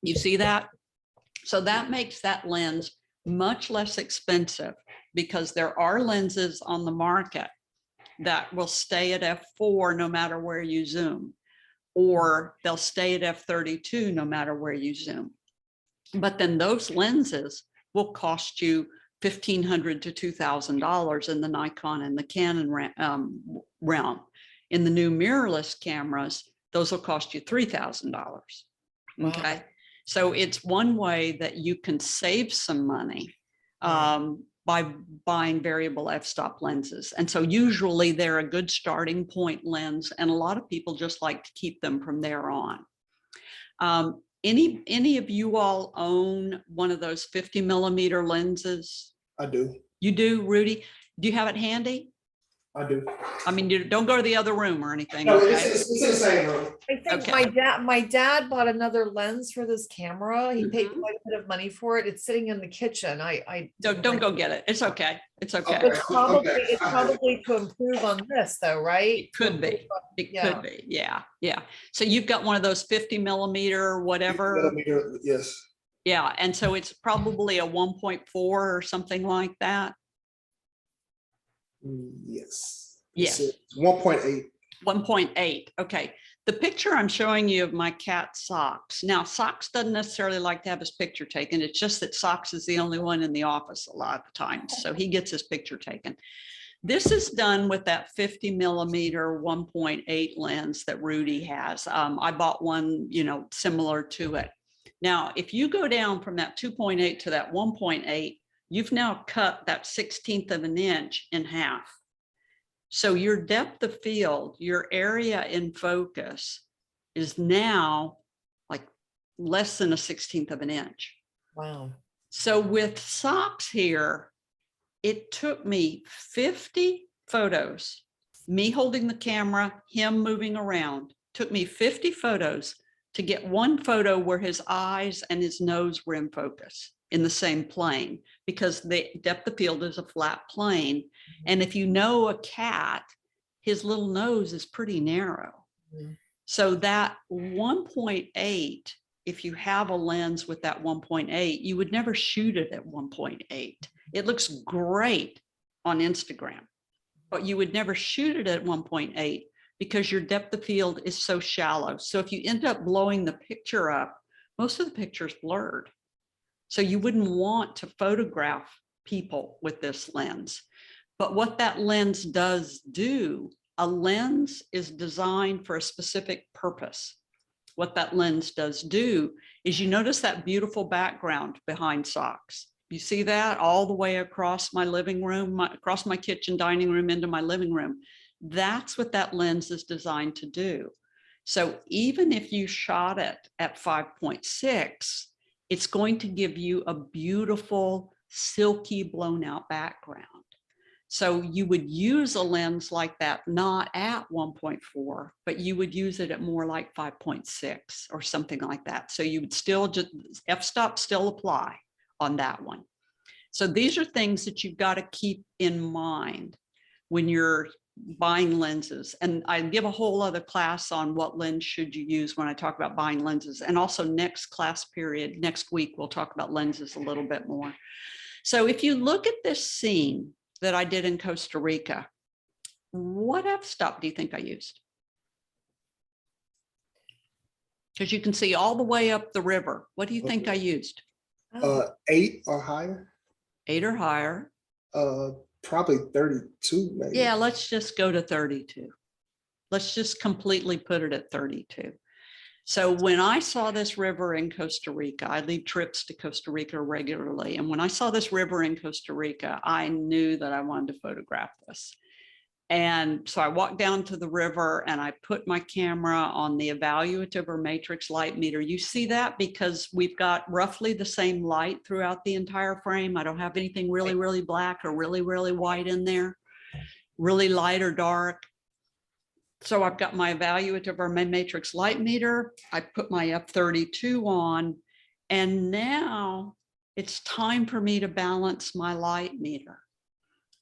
Speaker 1: You see that? So that makes that lens much less expensive, because there are lenses on the market that will stay at f4 no matter where you zoom, or they'll stay at f32 no matter where you zoom. But then those lenses will cost you $1,500 to $2,000 in the Nikon and the Canon realm. In the new mirrorless cameras, those will cost you $3,000. Okay,
Speaker 2: Wow.
Speaker 1: so it's one way that you can save some money by buying variable f-stop lenses. And so usually they're a good starting point lens, and a lot of people just like to keep them from there on. Any of you all own one of those 50 millimeter lenses?
Speaker 3: I do.
Speaker 1: You do, Rudy? Do you have it handy?
Speaker 3: I do.
Speaker 1: I mean, you don't go to the other room or anything.
Speaker 3: No,
Speaker 1: Okay?
Speaker 3: it's in the same room.
Speaker 2: I think
Speaker 1: Okay.
Speaker 2: my dad bought another lens for this camera. He paid
Speaker 1: Mhm.
Speaker 2: quite a bit of money for it. It's sitting in the kitchen. I
Speaker 1: Don't go get it. It's okay. It's okay.
Speaker 3: Okay.
Speaker 2: It's probably to improve on this though, right?
Speaker 1: It could be. It
Speaker 2: Yeah.
Speaker 1: could be. Yeah. Yeah. So you've got one of those 50 millimeter, whatever.
Speaker 3: Millimeter, yes.
Speaker 1: Yeah, and so it's probably a 1.4 or something like that.
Speaker 3: Yes.
Speaker 1: Yes.
Speaker 3: 1.8.
Speaker 1: 1.8. Okay. The picture I'm showing you of my cat Socks. Now, Socks doesn't necessarily like to have his picture taken. It's just that Socks is the only one in the office a lot of the times. So he gets his picture taken. This is done with that 50mm 1.8 lens that Rudy has. I bought one, similar to it. Now, if you go down from that 2.8 to that 1.8, you've now cut that 1/16 of an inch in half. So your depth of field, your area in focus is now like less than a 1/16 of an inch.
Speaker 2: Wow.
Speaker 1: So with Socks here, it took me 50 photos, me holding the camera, him moving around, took me 50 photos to get one photo where his eyes and his nose were in focus in the same plane, because the depth of field is a flat plane. And if you know a cat, his little nose is pretty narrow.
Speaker 2: Mm-hmm.
Speaker 1: So that 1.8, if you have a lens with that 1.8, you would never shoot it at 1.8. It looks great on Instagram, but you would never shoot it at 1.8 because your depth of field is so shallow. So if you end up blowing the picture up, most of the picture is blurred. So you wouldn't want to photograph people with this lens. But what that lens does do, a lens is designed for a specific purpose. What that lens does do is, you notice that beautiful background behind Socks. You see that all the way across my living room, across my kitchen, dining room, into my living room. That's what that lens is designed to do. So even if you shot it at 5.6, it's going to give you a beautiful, silky, blown out background. So you would use a lens like that, not at 1.4, but you would use it at more like 5.6 or something like that. So you would still just, f-stop still apply on that one. So these are things that you've got to keep in mind when you're buying lenses. And I give a whole other class on what lens should you use when I talk about buying lenses. And also next class period, next week, we'll talk about lenses a little bit more. So if you look at this scene that I did in Costa Rica, what f-stop do you think I used? Because you can see all the way up the river. What do you think I used?
Speaker 3: 8 or higher.
Speaker 1: 8 or higher.
Speaker 3: Probably 32, maybe.
Speaker 1: Yeah, let's just go to 32. Let's just completely put it at 32. So when I saw this river in Costa Rica, I lead trips to Costa Rica regularly. And when I saw this river in Costa Rica, I knew that I wanted to photograph this. And so I walked down to the river and I put my camera on the evaluative or matrix light meter. You see that because we've got roughly the same light throughout the entire frame. I don't have anything really, really black or really, really white in there, really light or dark. So I've got my evaluative or my matrix light meter. I put my f32 on, and now it's time for me to balance my light meter.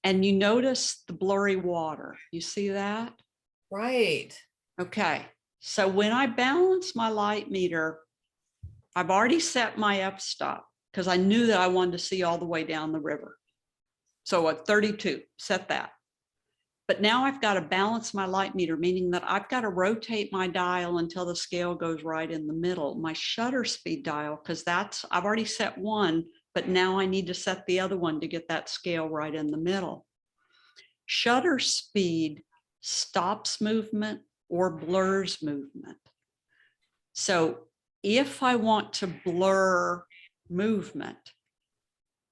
Speaker 1: And you notice the blurry water. You see that?
Speaker 2: Right.
Speaker 1: Okay. So when I balance my light meter, I've already set my f-stop because I knew that I wanted to see all the way down the river. So at 32, set that. But now I've got to balance my light meter, meaning that I've got to rotate my dial until the scale goes right in the middle. My shutter speed dial, because I've already set one, but now I need to set the other one to get that scale right in the middle. Shutter speed stops movement or blurs movement. So if I want to blur movement,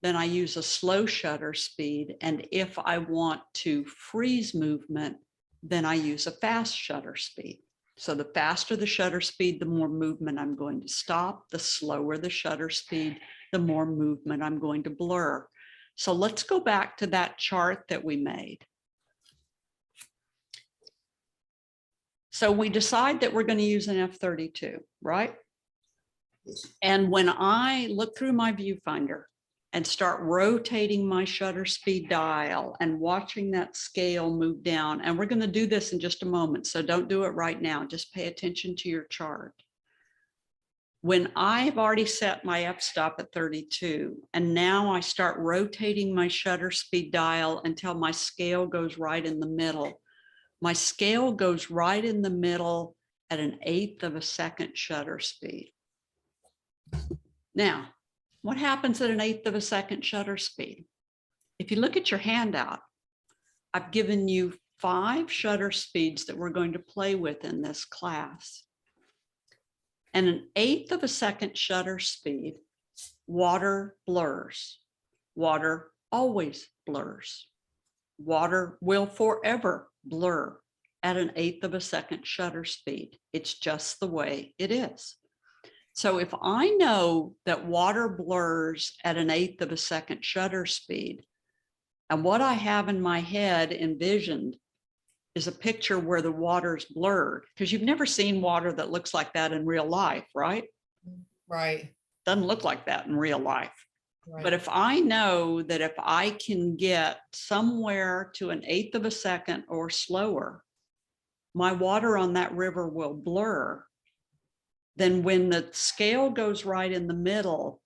Speaker 1: then I use a slow shutter speed. And if I want to freeze movement, then I use a fast shutter speed. So the faster the shutter speed, the more movement I'm going to stop. The slower the shutter speed, the more movement I'm going to blur. So let's go back to that chart that we made. So we decide that we're going to use an f32, right?
Speaker 3: Yes.
Speaker 1: And when I look through my viewfinder and start rotating my shutter speed dial and watching that scale move down, and we're going to do this in just a moment, so don't do it right now. Just pay attention to your chart. When I've already set my f-stop at 32, and now I start rotating my shutter speed dial until my scale goes right in the middle. My scale goes right in the middle at 1/8 of a second shutter speed. Now, what happens at 1/8 of a second shutter speed? If you look at your handout, I've given you 5 shutter speeds that we're going to play with in this class. And 1/8 of a second shutter speed, water blurs. Water always blurs. Water will forever blur at 1/8 of a second shutter speed. It's just the way it is. So if I know that water blurs at 1/8 of a second shutter speed, and what I have in my head envisioned is a picture where the water's blurred, because you've never seen water that looks like that in real life, right?
Speaker 2: Right.
Speaker 1: Doesn't look like that in real life.
Speaker 2: Right.
Speaker 1: But if I know that if I can get somewhere to 1/8 of a second or slower, my water on that river will blur. Then when the scale goes right in the middle,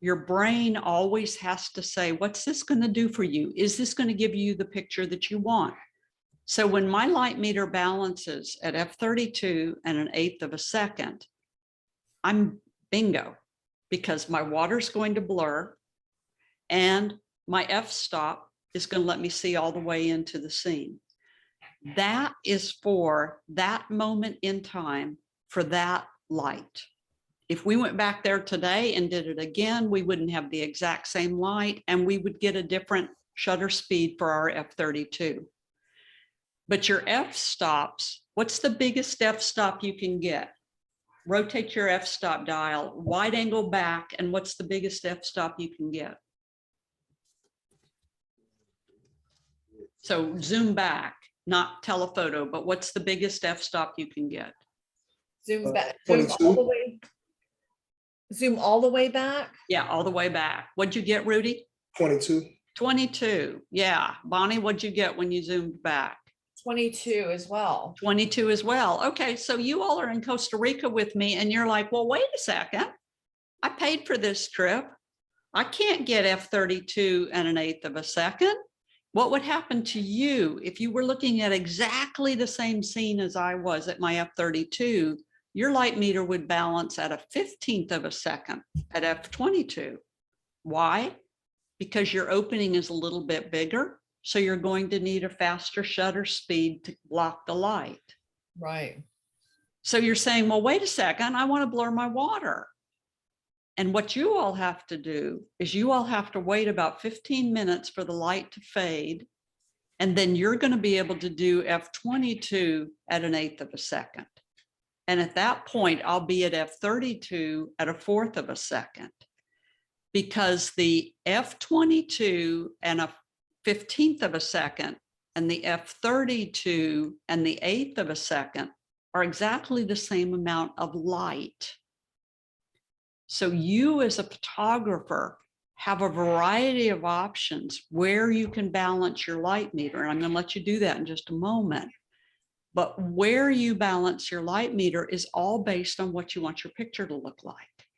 Speaker 1: your brain always has to say, what's this going to do for you? Is this going to give you the picture that you want? So when my light meter balances at f32 and 1/8 of a second, I'm bingo, because my water's going to blur and my f-stop is going to let me see all the way into the scene. That is for that moment in time for that light. If we went back there today and did it again, we wouldn't have the exact same light and we would get a different shutter speed for our f32. But your f-stops, what's the biggest f-stop you can get? Rotate your f-stop dial, wide angle back, and what's the biggest f-stop you can get? So zoom back, not telephoto, but what's the biggest f-stop you can get?
Speaker 2: Zoom back. Zoom all the way. Zoom all the way back.
Speaker 1: Yeah, all the way back. What'd you get, Rudy?
Speaker 3: 22.
Speaker 1: 22. Yeah. Bonnie, what'd you get when you zoomed back?
Speaker 2: 22 as well.
Speaker 1: 22 as well. Okay, so you all are in Costa Rica with me and you're like, well, wait a second. I paid for this trip. I can't get f32 and 1/8 of a second. What would happen to you if you were looking at exactly the same scene as I was at my f32? Your light meter would balance at 1/15 of a second at f22. Why? Because your opening is a little bit bigger. So you're going to need a faster shutter speed to block the light.
Speaker 2: Right.
Speaker 1: So you're saying, well, wait a second, I want to blur my water. And what you all have to do is you all have to wait about 15 minutes for the light to fade. And then you're going to be able to do f22 at 1/8 of a second. And at that point, I'll be at f32 at 1/4 of a second, because the f22 and 1/15 of a second and the f32 and the 1/8 of a second are exactly the same amount of light. So you as a photographer have a variety of options where you can balance your light meter. And I'm going to let you do that in just a moment. But where you balance your light meter is all based on what you want your picture to look like.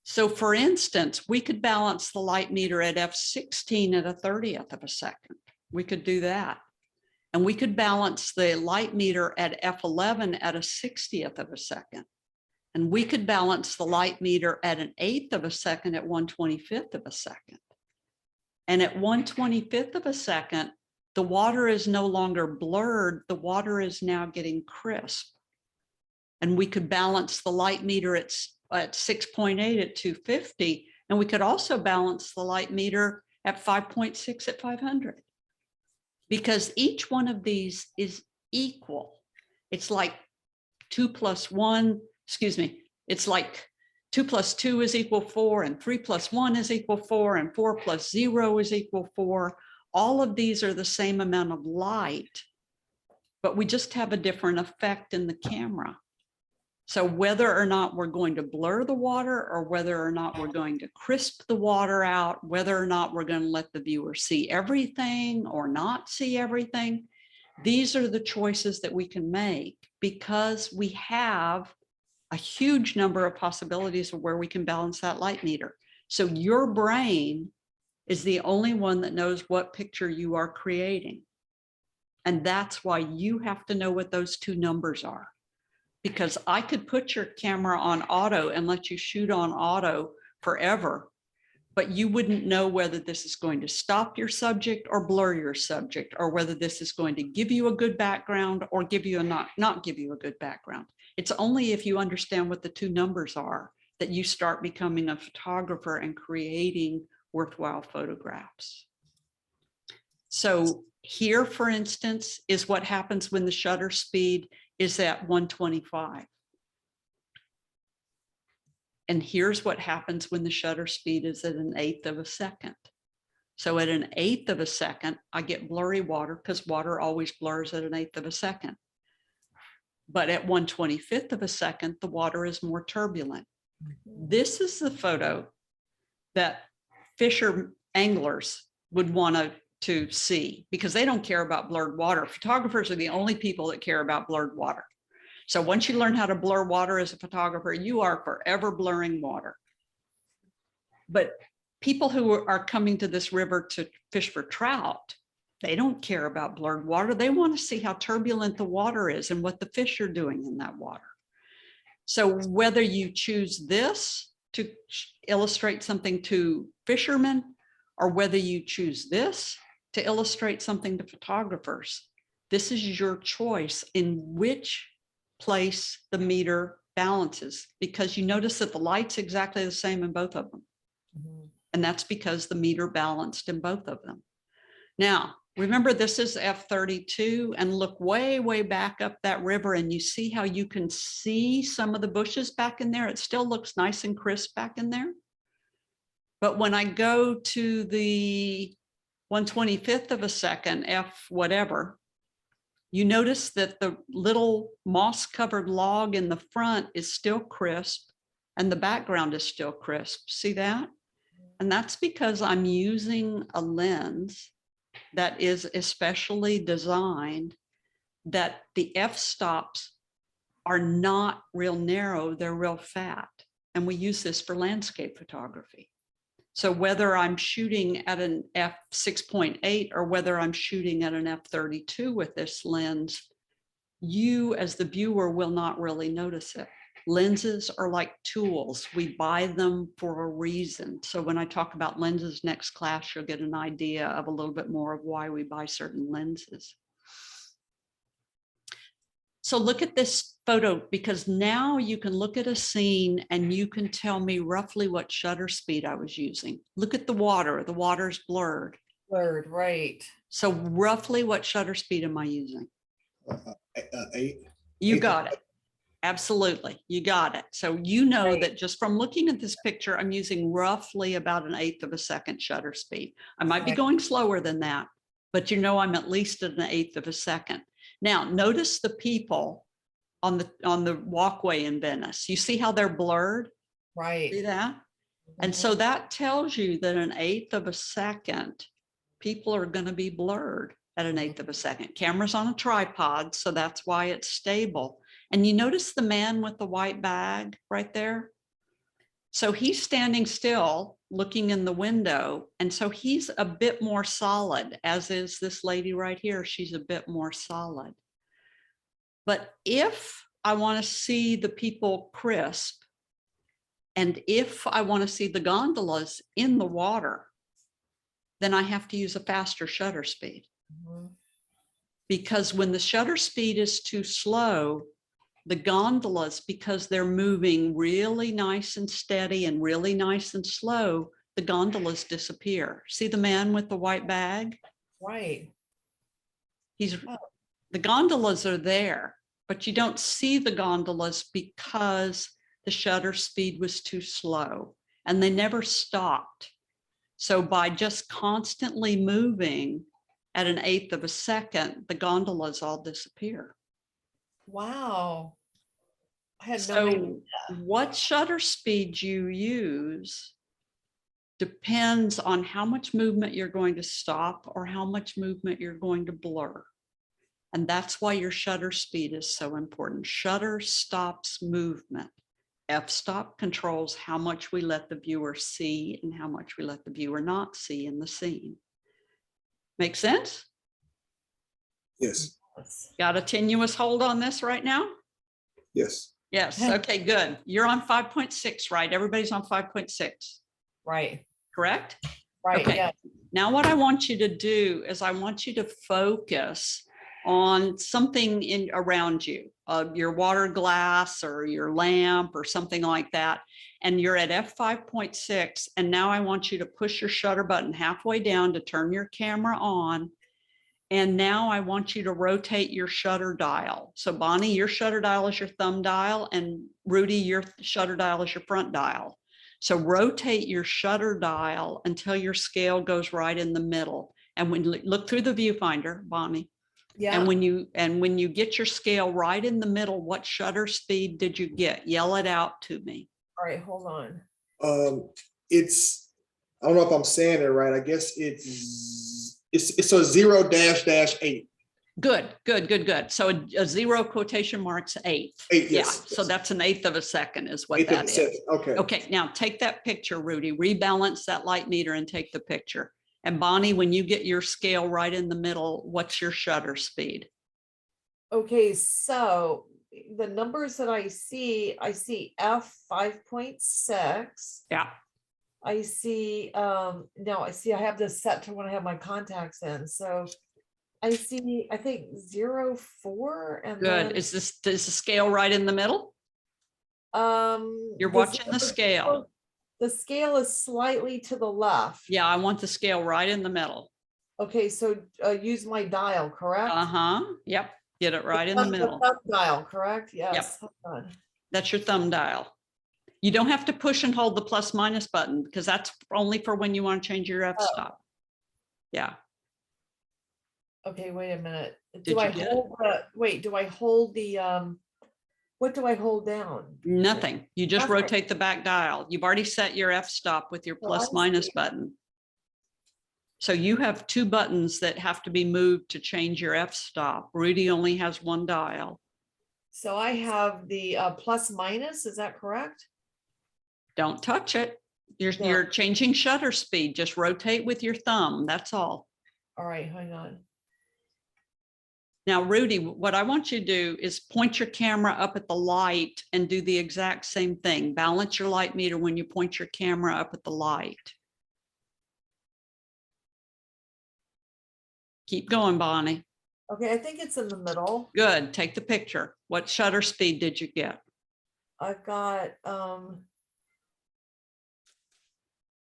Speaker 1: So for instance, we could balance the light meter at f16 at 1/30th of a second. We could do that. And we could balance the light meter at f11 at 1/60th of a second. And we could balance the light meter at 1/8 of a second at 1/25th of a second. And at 1/25th of a second, the water is no longer blurred. The water is now getting crisp. And we could balance the light meter at 6.8 at 250. And we could also balance the light meter at 5.6 at 500. Because each one of these is equal. It's like 2 + 1, it's like 2 + 2 is equal 4, and 3 + 1 is equal 4, and 4 + 0 is equal 4. All of these are the same amount of light, but we just have a different effect in the camera. So whether or not we're going to blur the water, or whether or not we're going to crisp the water out, whether or not we're going to let the viewer see everything or not see everything, these are the choices that we can make because we have a huge number of possibilities of where we can balance that light meter. So your brain is the only one that knows what picture you are creating. And that's why you have to know what those two numbers are. Because I could put your camera on auto and let you shoot on auto forever, but you wouldn't know whether this is going to stop your subject or blur your subject, or whether this is going to give you a good background or give you a not give you a good background. It's only if you understand what the two numbers are that you start becoming a photographer and creating worthwhile photographs. So here, for instance, is what happens when the shutter speed is at 125. And here's what happens when the shutter speed is at 1/8 of a second. So at 1/8 of a second, I get blurry water because water always blurs at 1/8 of a second. But at 1/25 of a second, the water is more turbulent. This is the photo that fisher anglers would want to see, because they don't care about blurred water. Photographers are the only people that care about blurred water. So once you learn how to blur water as a photographer, you are forever blurring water. But people who are coming to this river to fish for trout, they don't care about blurred water. They want to see how turbulent the water is and what the fish are doing in that water. So whether you choose this to illustrate something to fishermen, or whether you choose this to illustrate something to photographers, this is your choice in which place the meter balances, because you notice that the light's exactly the same in both of them. And that's because the meter balanced in both of them. Now, remember, this is F32, and look way, way back up that river, and you see how you can see some of the bushes back in there. It still looks nice and crisp back in there. But when I go to the 1/25 of a second, F whatever, you notice that the little moss covered log in the front is still crisp and the background is still crisp. See that? And that's because I'm using a lens that is especially designed that the f-stops are not real narrow, they're real fat. And we use this for landscape photography. So whether I'm shooting at an f6.8 or whether I'm shooting at an f32 with this lens, you as the viewer will not really notice it. Lenses are like tools. We buy them for a reason. So when I talk about lenses next class, you'll get an idea of a little bit more of why we buy certain lenses. So look at this photo, because now you can look at a scene and you can tell me roughly what shutter speed I was using. Look at the water. The water's blurred.
Speaker 2: Blurred, right.
Speaker 1: So roughly what shutter speed am I using?
Speaker 3: 8.
Speaker 1: You
Speaker 3: 8.
Speaker 1: got it. Absolutely. You got it. So you know
Speaker 2: Right.
Speaker 1: that just from looking at this picture, I'm using roughly about 1/8 of a second shutter speed. I might be
Speaker 2: Right.
Speaker 1: going slower than that, but you know I'm at least at 1/8 of a second. Now, notice the people on the walkway in Venice. You see how they're blurred? See
Speaker 2: Right.
Speaker 1: that? And so that tells you that 1/8 of a second, people are going to be blurred at 1/8 of a second. Camera's on a tripod, so that's why it's stable. And you notice the man with the white bag right there? So he's standing still looking in the window. And so he's a bit more solid, as is this lady right here. She's a bit more solid. But if I want to see the people crisp, and if I want to see the gondolas in the water, then I have to use a faster shutter speed. Because when the shutter speed is too slow, the gondolas, because they're moving really nice and steady and really nice and slow, the gondolas disappear. See the man with the white bag?
Speaker 2: Right.
Speaker 1: The gondolas are there, but you don't see the gondolas because the shutter speed was too slow and they never stopped. So by just constantly moving at 1/8 of a second, the gondolas all disappear.
Speaker 2: Wow. I had no
Speaker 1: So
Speaker 2: idea.
Speaker 1: what shutter speed you use depends on how much movement you're going to stop or how much movement you're going to blur. And that's why your shutter speed is so important. Shutter stops movement. F-stop controls how much we let the viewer see and how much we let the viewer not see in the scene. Make sense?
Speaker 3: Yes,
Speaker 1: Got a tenuous hold on this right now?
Speaker 3: yes.
Speaker 1: Yes, okay, good. You're on 5.6, right? Everybody's on 5.6,
Speaker 2: Right,
Speaker 1: correct?
Speaker 2: right,
Speaker 1: Okay.
Speaker 2: yeah.
Speaker 1: Now what I want you to do is I want you to focus on something in around you, your water glass or your lamp or something like that. And you're at f5.6. And now I want you to push your shutter button halfway down to turn your camera on. And now I want you to rotate your shutter dial. So Bonnie, your shutter dial is your thumb dial, and Rudy, your shutter dial is your front dial. So rotate your shutter dial until your scale goes right in the middle. And when you look through the viewfinder, Bonnie,
Speaker 2: Yeah,
Speaker 1: and when you get your scale right in the middle, what shutter speed did you get? Yell it out to me.
Speaker 2: all right, hold on.
Speaker 3: It's, I don't know if I'm saying it right. I guess it's a 0-8.
Speaker 1: Good, good, good, good. So a zero quotation marks eighth.
Speaker 3: 8,
Speaker 1: Yeah,
Speaker 3: yes.
Speaker 1: so that's an eighth of a second is what
Speaker 3: Eighth of a
Speaker 1: that is.
Speaker 3: second. Okay.
Speaker 1: Okay, now take that picture, Rudy, rebalance that light meter and take the picture. And Bonnie, when you get your scale right in the middle, what's your shutter speed?
Speaker 2: Okay, so the numbers that I see F 5.6.
Speaker 1: Yeah,
Speaker 2: I see, no, I see I have this set to when I have my contacts in, so I see, I think 0.4 and
Speaker 1: good.
Speaker 2: then,
Speaker 1: Is the scale right in the middle? You're watching the scale.
Speaker 2: The scale is slightly to the left.
Speaker 1: Yeah, I want the scale right in the middle.
Speaker 2: Okay, so use my dial, correct?
Speaker 1: Uh-huh, yep, get it right in the middle.
Speaker 2: thumb dial, correct? Yes. Hold on.
Speaker 1: That's your thumb dial. You don't have to push and hold the plus minus button because that's only for when you want to change your f-stop. Yeah,
Speaker 2: Okay, wait a minute.
Speaker 1: Did
Speaker 2: Do I
Speaker 1: you get it?
Speaker 2: hold wait, do I hold the what do I hold down?
Speaker 1: nothing. You just
Speaker 2: Nothing.
Speaker 1: rotate the back dial. You've already set your f-stop with your
Speaker 2: Oh,
Speaker 1: plus
Speaker 2: I
Speaker 1: minus
Speaker 2: see.
Speaker 1: button. So you have two buttons that have to be moved to change your f-stop. Rudy only has one dial.
Speaker 2: So I have the plus minus, is that correct?
Speaker 1: Don't touch it.
Speaker 2: No.
Speaker 1: You're changing shutter speed. Just rotate with your thumb. That's all.
Speaker 2: All right, hang on.
Speaker 1: Now, Rudy, what I want you to do is point your camera up at the light and do the exact same thing. Balance your light meter when you point your camera up at the light. Keep going, Bonnie.
Speaker 2: Okay, I think it's in the middle.
Speaker 1: Good. Take the picture. What shutter speed did you get?
Speaker 2: I've got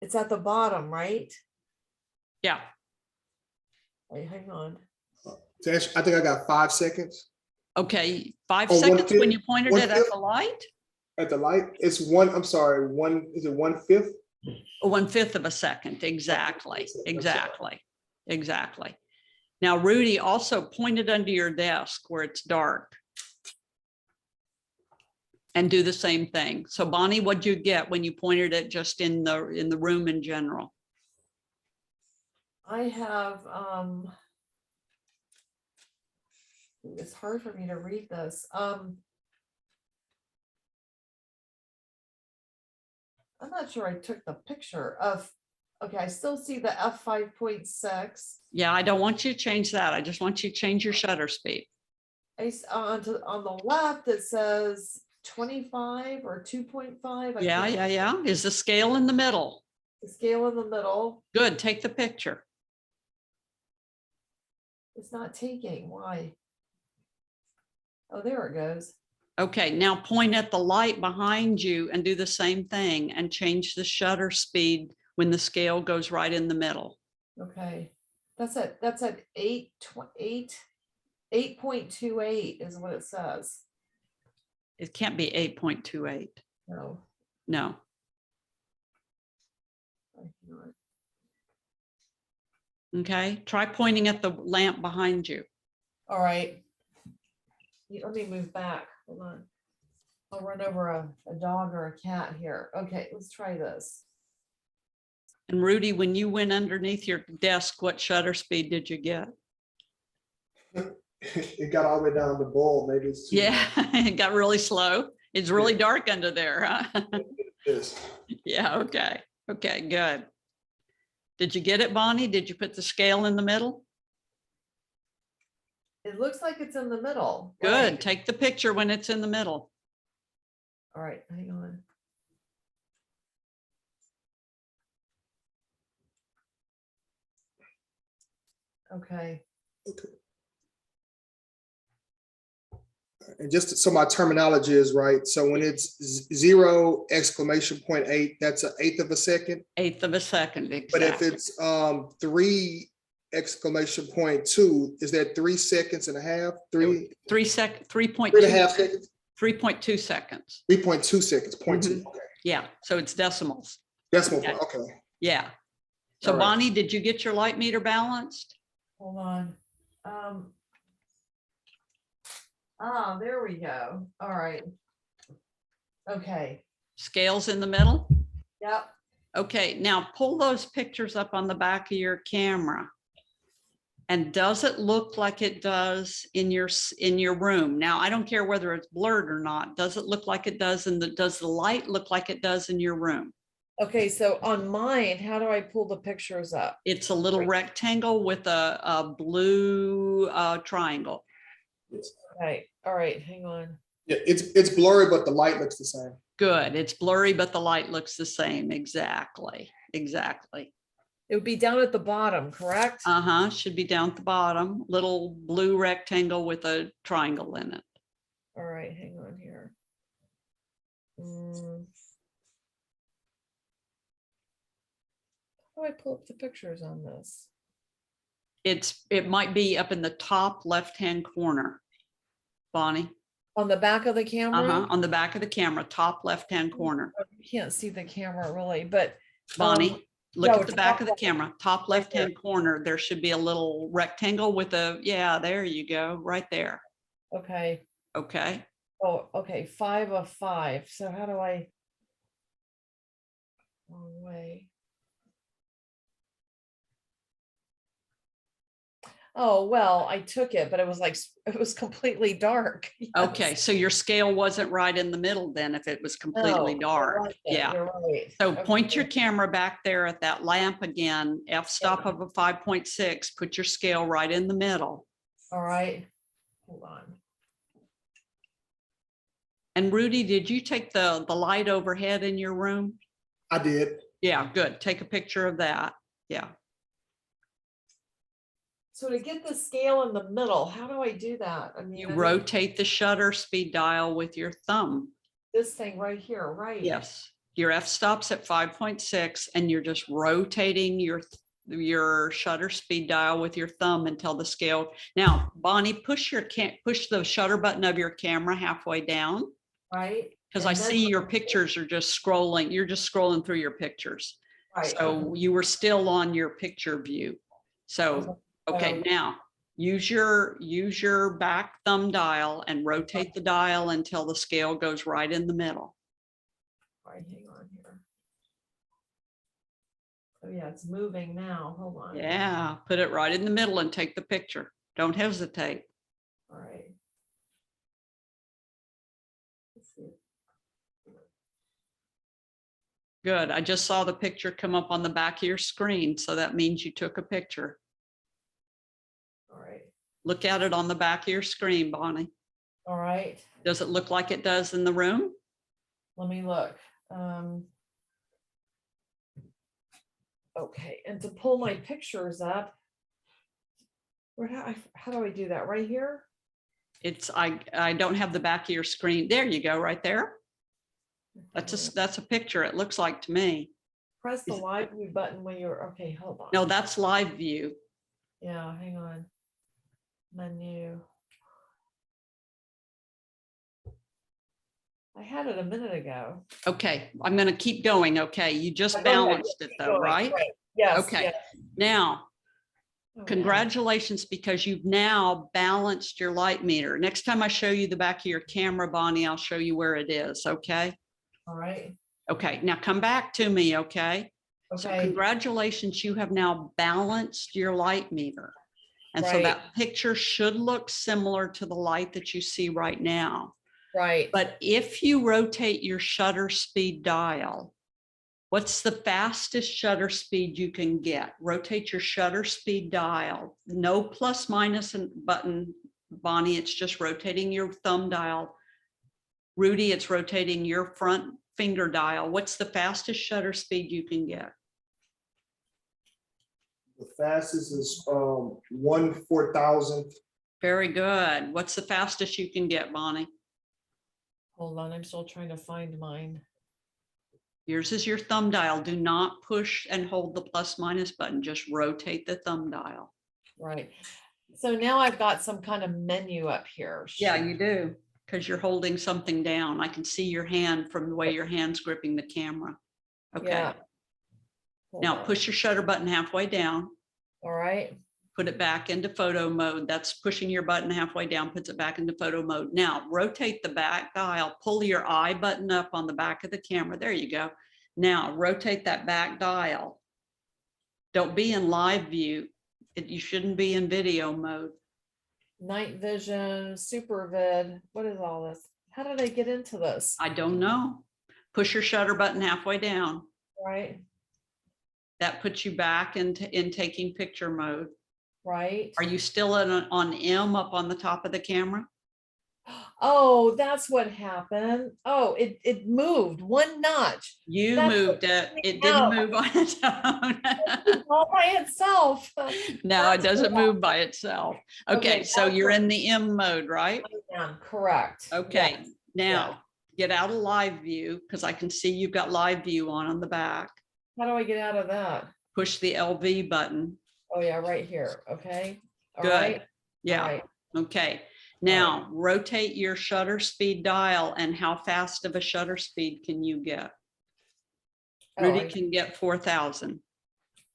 Speaker 2: it's at the bottom, right?
Speaker 1: Yeah.
Speaker 2: Wait, hang on.
Speaker 3: I think I got 5 seconds
Speaker 1: Okay. 5
Speaker 3: Oh,
Speaker 1: seconds when
Speaker 3: 1/5?
Speaker 1: you pointed it at
Speaker 3: 1/5?
Speaker 1: the light?
Speaker 3: at the light. It's one, I'm sorry, is it 1/5?
Speaker 1: 1/5 of a second. Exactly.
Speaker 3: I'm sorry.
Speaker 1: Exactly. Exactly. Now, Rudy, also point it under your desk where it's dark. And do the same thing. So Bonnie, what'd you get when you pointed it just in the room in general?
Speaker 2: I have it's hard for me to read this. I'm not sure I took the picture of, okay, I still see the F 5.6.
Speaker 1: Yeah, I don't want you to change that. I just want you to change your shutter speed.
Speaker 2: On the left, it says 25 or 2.5.
Speaker 1: Yeah. Is the scale in the middle?
Speaker 2: The scale in the middle.
Speaker 1: Good, take the picture.
Speaker 2: It's not taking, why? Oh, there it goes.
Speaker 1: Okay, now point at the light behind you and do the same thing and change the shutter speed when the scale goes right in the middle.
Speaker 2: Okay, that's at 8.28 is what it says.
Speaker 1: It can't be 8.28.
Speaker 2: No.
Speaker 1: No. Okay, try pointing at the lamp behind you.
Speaker 2: All right. Let me move back. Hold on. I'll run over a dog or a cat here. Okay, let's try this.
Speaker 1: And Rudy, when you went underneath your desk, what shutter speed did you get?
Speaker 3: it got all the way down the bowl. Maybe it's too
Speaker 1: Yeah, it got really slow. It's really dark under there, huh?
Speaker 3: Yes.
Speaker 1: Yeah, okay. Okay, good. Did you get it, Bonnie? Did you put the scale in the middle?
Speaker 2: It looks like it's in the middle.
Speaker 1: Good.
Speaker 2: Right.
Speaker 1: Take the picture when it's in the middle.
Speaker 2: All right, hang on. Okay.
Speaker 3: And just so my terminology is right. So when it's 0.8, that's an eighth of a second.
Speaker 1: Eighth of a second,
Speaker 3: But if
Speaker 1: exactly.
Speaker 3: it's 3.2, is that 3 seconds and a half? 3.5 seconds?
Speaker 1: 3.2 seconds.
Speaker 3: 3.2 seconds, 0.2. Okay.
Speaker 1: Yeah, so it's decimals.
Speaker 3: Decimal
Speaker 1: Okay.
Speaker 3: point. Okay.
Speaker 1: Yeah. So
Speaker 3: All right.
Speaker 1: Bonnie, did you get your light meter balanced?
Speaker 2: Hold on. There we go. All right. Okay.
Speaker 1: Scales in the middle?
Speaker 2: Yep.
Speaker 1: Okay, now pull those pictures up on the back of your camera. And does it look like it does in your room? Now, I don't care whether it's blurred or not. Does it look like it does does the light look like it does in your room?
Speaker 2: Okay, so on mine, how do I pull the pictures up?
Speaker 1: It's a little rectangle with a blue triangle.
Speaker 2: Okay, all right, hang on.
Speaker 3: Yeah, it's blurry, but the light looks the same.
Speaker 1: Good. It's blurry, but the light looks the same. Exactly. Exactly.
Speaker 2: It would be down at the bottom, correct?
Speaker 1: Uh-huh. Should be down at the bottom, little blue rectangle with a triangle in it.
Speaker 2: All right, hang on here. How do I pull up the pictures on this?
Speaker 1: It might be up in the top left-hand corner, Bonnie.
Speaker 2: On the back of the camera?
Speaker 1: Uh-huh. On the back of the camera, top left-hand corner.
Speaker 2: You can't see the camera really, but
Speaker 1: Bonnie, look
Speaker 2: no,
Speaker 1: at the back
Speaker 2: top
Speaker 1: of the
Speaker 2: left.
Speaker 1: camera, top left-hand corner. There should be a little rectangle with yeah, there you go, right there.
Speaker 2: okay.
Speaker 1: Okay.
Speaker 2: Oh, okay, 5 of 5. So how do I? Wrong way. Oh, well, I took it, but it was like, it was completely dark.
Speaker 1: Okay, so your scale wasn't right in the middle then if it was completely
Speaker 2: No,
Speaker 1: dark.
Speaker 2: you're right,
Speaker 1: Yeah.
Speaker 2: You're right.
Speaker 1: So point your
Speaker 2: Okay.
Speaker 1: camera back there at that lamp again, f-stop of a 5.6, put your scale right in the middle.
Speaker 2: All right, hold on.
Speaker 1: And Rudy, did you take the light overhead in your room?
Speaker 3: I did.
Speaker 1: Yeah, good. Take a picture of that. Yeah.
Speaker 2: So to get the scale in the middle, how do I do that? I mean,
Speaker 1: You
Speaker 2: I don't-
Speaker 1: rotate the shutter speed dial with your thumb.
Speaker 2: this thing right here, right?
Speaker 1: Yes. Your f-stop's at 5.6 and you're just rotating your shutter speed dial with your thumb until the scale. Now, Bonnie, push the shutter button of your camera halfway down.
Speaker 2: Right.
Speaker 1: Because
Speaker 2: And
Speaker 1: I
Speaker 2: then-
Speaker 1: see your pictures are just scrolling. You're just scrolling through your pictures.
Speaker 2: Right.
Speaker 1: So you were still on your picture view. So, okay, now use your back thumb dial and rotate the dial until the scale goes right in the middle.
Speaker 2: All right, hang on here. Oh yeah, it's moving now. Hold on.
Speaker 1: Yeah, put it right in the middle and take the picture. Don't hesitate.
Speaker 2: All right. Let's see.
Speaker 1: Good. I just saw the picture come up on the back of your screen. So that means you took a picture.
Speaker 2: All right.
Speaker 1: Look at it on the back of your screen, Bonnie.
Speaker 2: All right.
Speaker 1: Does it look like it does in the room?
Speaker 2: Let me look. Okay, and to pull my pictures up, how do I do that? Right here?
Speaker 1: I don't have the back of your screen. There you go, right there. That's a picture, it looks like to me.
Speaker 2: Press the live view button when you're, okay, hold on.
Speaker 1: No, that's live view.
Speaker 2: Yeah, hang on. Menu. I had it a minute ago.
Speaker 1: Okay, I'm going to keep going. Okay, you just
Speaker 2: Go ahead.
Speaker 1: balanced it though,
Speaker 2: Going,
Speaker 1: right?
Speaker 2: Yes.
Speaker 1: Okay.
Speaker 2: yes.
Speaker 1: Now,
Speaker 2: Oh, yeah.
Speaker 1: congratulations, because you've now balanced your light meter. Next time I show you the back of your camera, Bonnie, I'll show you where it is. Okay.
Speaker 2: All right.
Speaker 1: Okay. Now come back to me. Okay. So
Speaker 2: Okay.
Speaker 1: congratulations, you have now balanced your light meter. And so
Speaker 2: Right.
Speaker 1: that picture should look similar to the light that you see right now.
Speaker 2: Right.
Speaker 1: But if you rotate your shutter speed dial, what's the fastest shutter speed you can get? Rotate your shutter speed dial. No plus minus button, Bonnie. It's just rotating your thumb dial. Rudy, it's rotating your front finger dial. What's the fastest shutter speed you can get?
Speaker 3: The fastest is 1/4000th.
Speaker 1: Very good. What's the fastest you can get, Bonnie?
Speaker 2: Hold on, I'm still trying to find mine.
Speaker 1: Yours is your thumb dial. Do not push and hold the plus minus button. Just rotate the thumb dial.
Speaker 2: Right. So now I've got some kind of menu up here.
Speaker 1: Yeah, you do, because you're holding something down. I can see your hand from the way your hand's gripping the camera. Okay,
Speaker 2: Yeah. Hold
Speaker 1: now
Speaker 2: on.
Speaker 1: push your shutter button halfway down,
Speaker 2: All right.
Speaker 1: put it back into photo mode. That's pushing your button halfway down, puts it back into photo mode. Now rotate the back dial, pull your I button up on the back of the camera. There you go. Now rotate that back dial. Don't be in live view. You shouldn't be in video mode.
Speaker 2: Night vision, super vid. What is all this? How did I get into this?
Speaker 1: I don't know. Push your shutter button halfway down.
Speaker 2: Right.
Speaker 1: That puts you back in taking picture mode.
Speaker 2: Right.
Speaker 1: Are you still on M up on the top of the camera?
Speaker 2: Oh, that's what happened. Oh, it moved one notch.
Speaker 1: You
Speaker 2: That's
Speaker 1: moved
Speaker 2: what
Speaker 1: it.
Speaker 2: freaked
Speaker 1: It
Speaker 2: me
Speaker 1: didn't
Speaker 2: out.
Speaker 1: move on its own.
Speaker 2: All by itself.
Speaker 1: No, it
Speaker 2: That's
Speaker 1: doesn't
Speaker 2: what
Speaker 1: move by itself. Okay,
Speaker 2: Okay,
Speaker 1: so
Speaker 2: that's
Speaker 1: you're
Speaker 2: what-
Speaker 1: in the M mode, right?
Speaker 2: Yeah, correct.
Speaker 1: Okay,
Speaker 2: Yes.
Speaker 1: now get out of live view because I can see you've got live view on the back.
Speaker 2: How do I get out of that?
Speaker 1: Push the LV button.
Speaker 2: Oh, yeah, right here. Okay. All
Speaker 1: Good.
Speaker 2: right.
Speaker 1: Yeah.
Speaker 2: All right.
Speaker 1: Okay, now rotate your shutter speed dial and how fast of a shutter speed can you get?
Speaker 2: Oh,
Speaker 1: Rudy can get 4,000.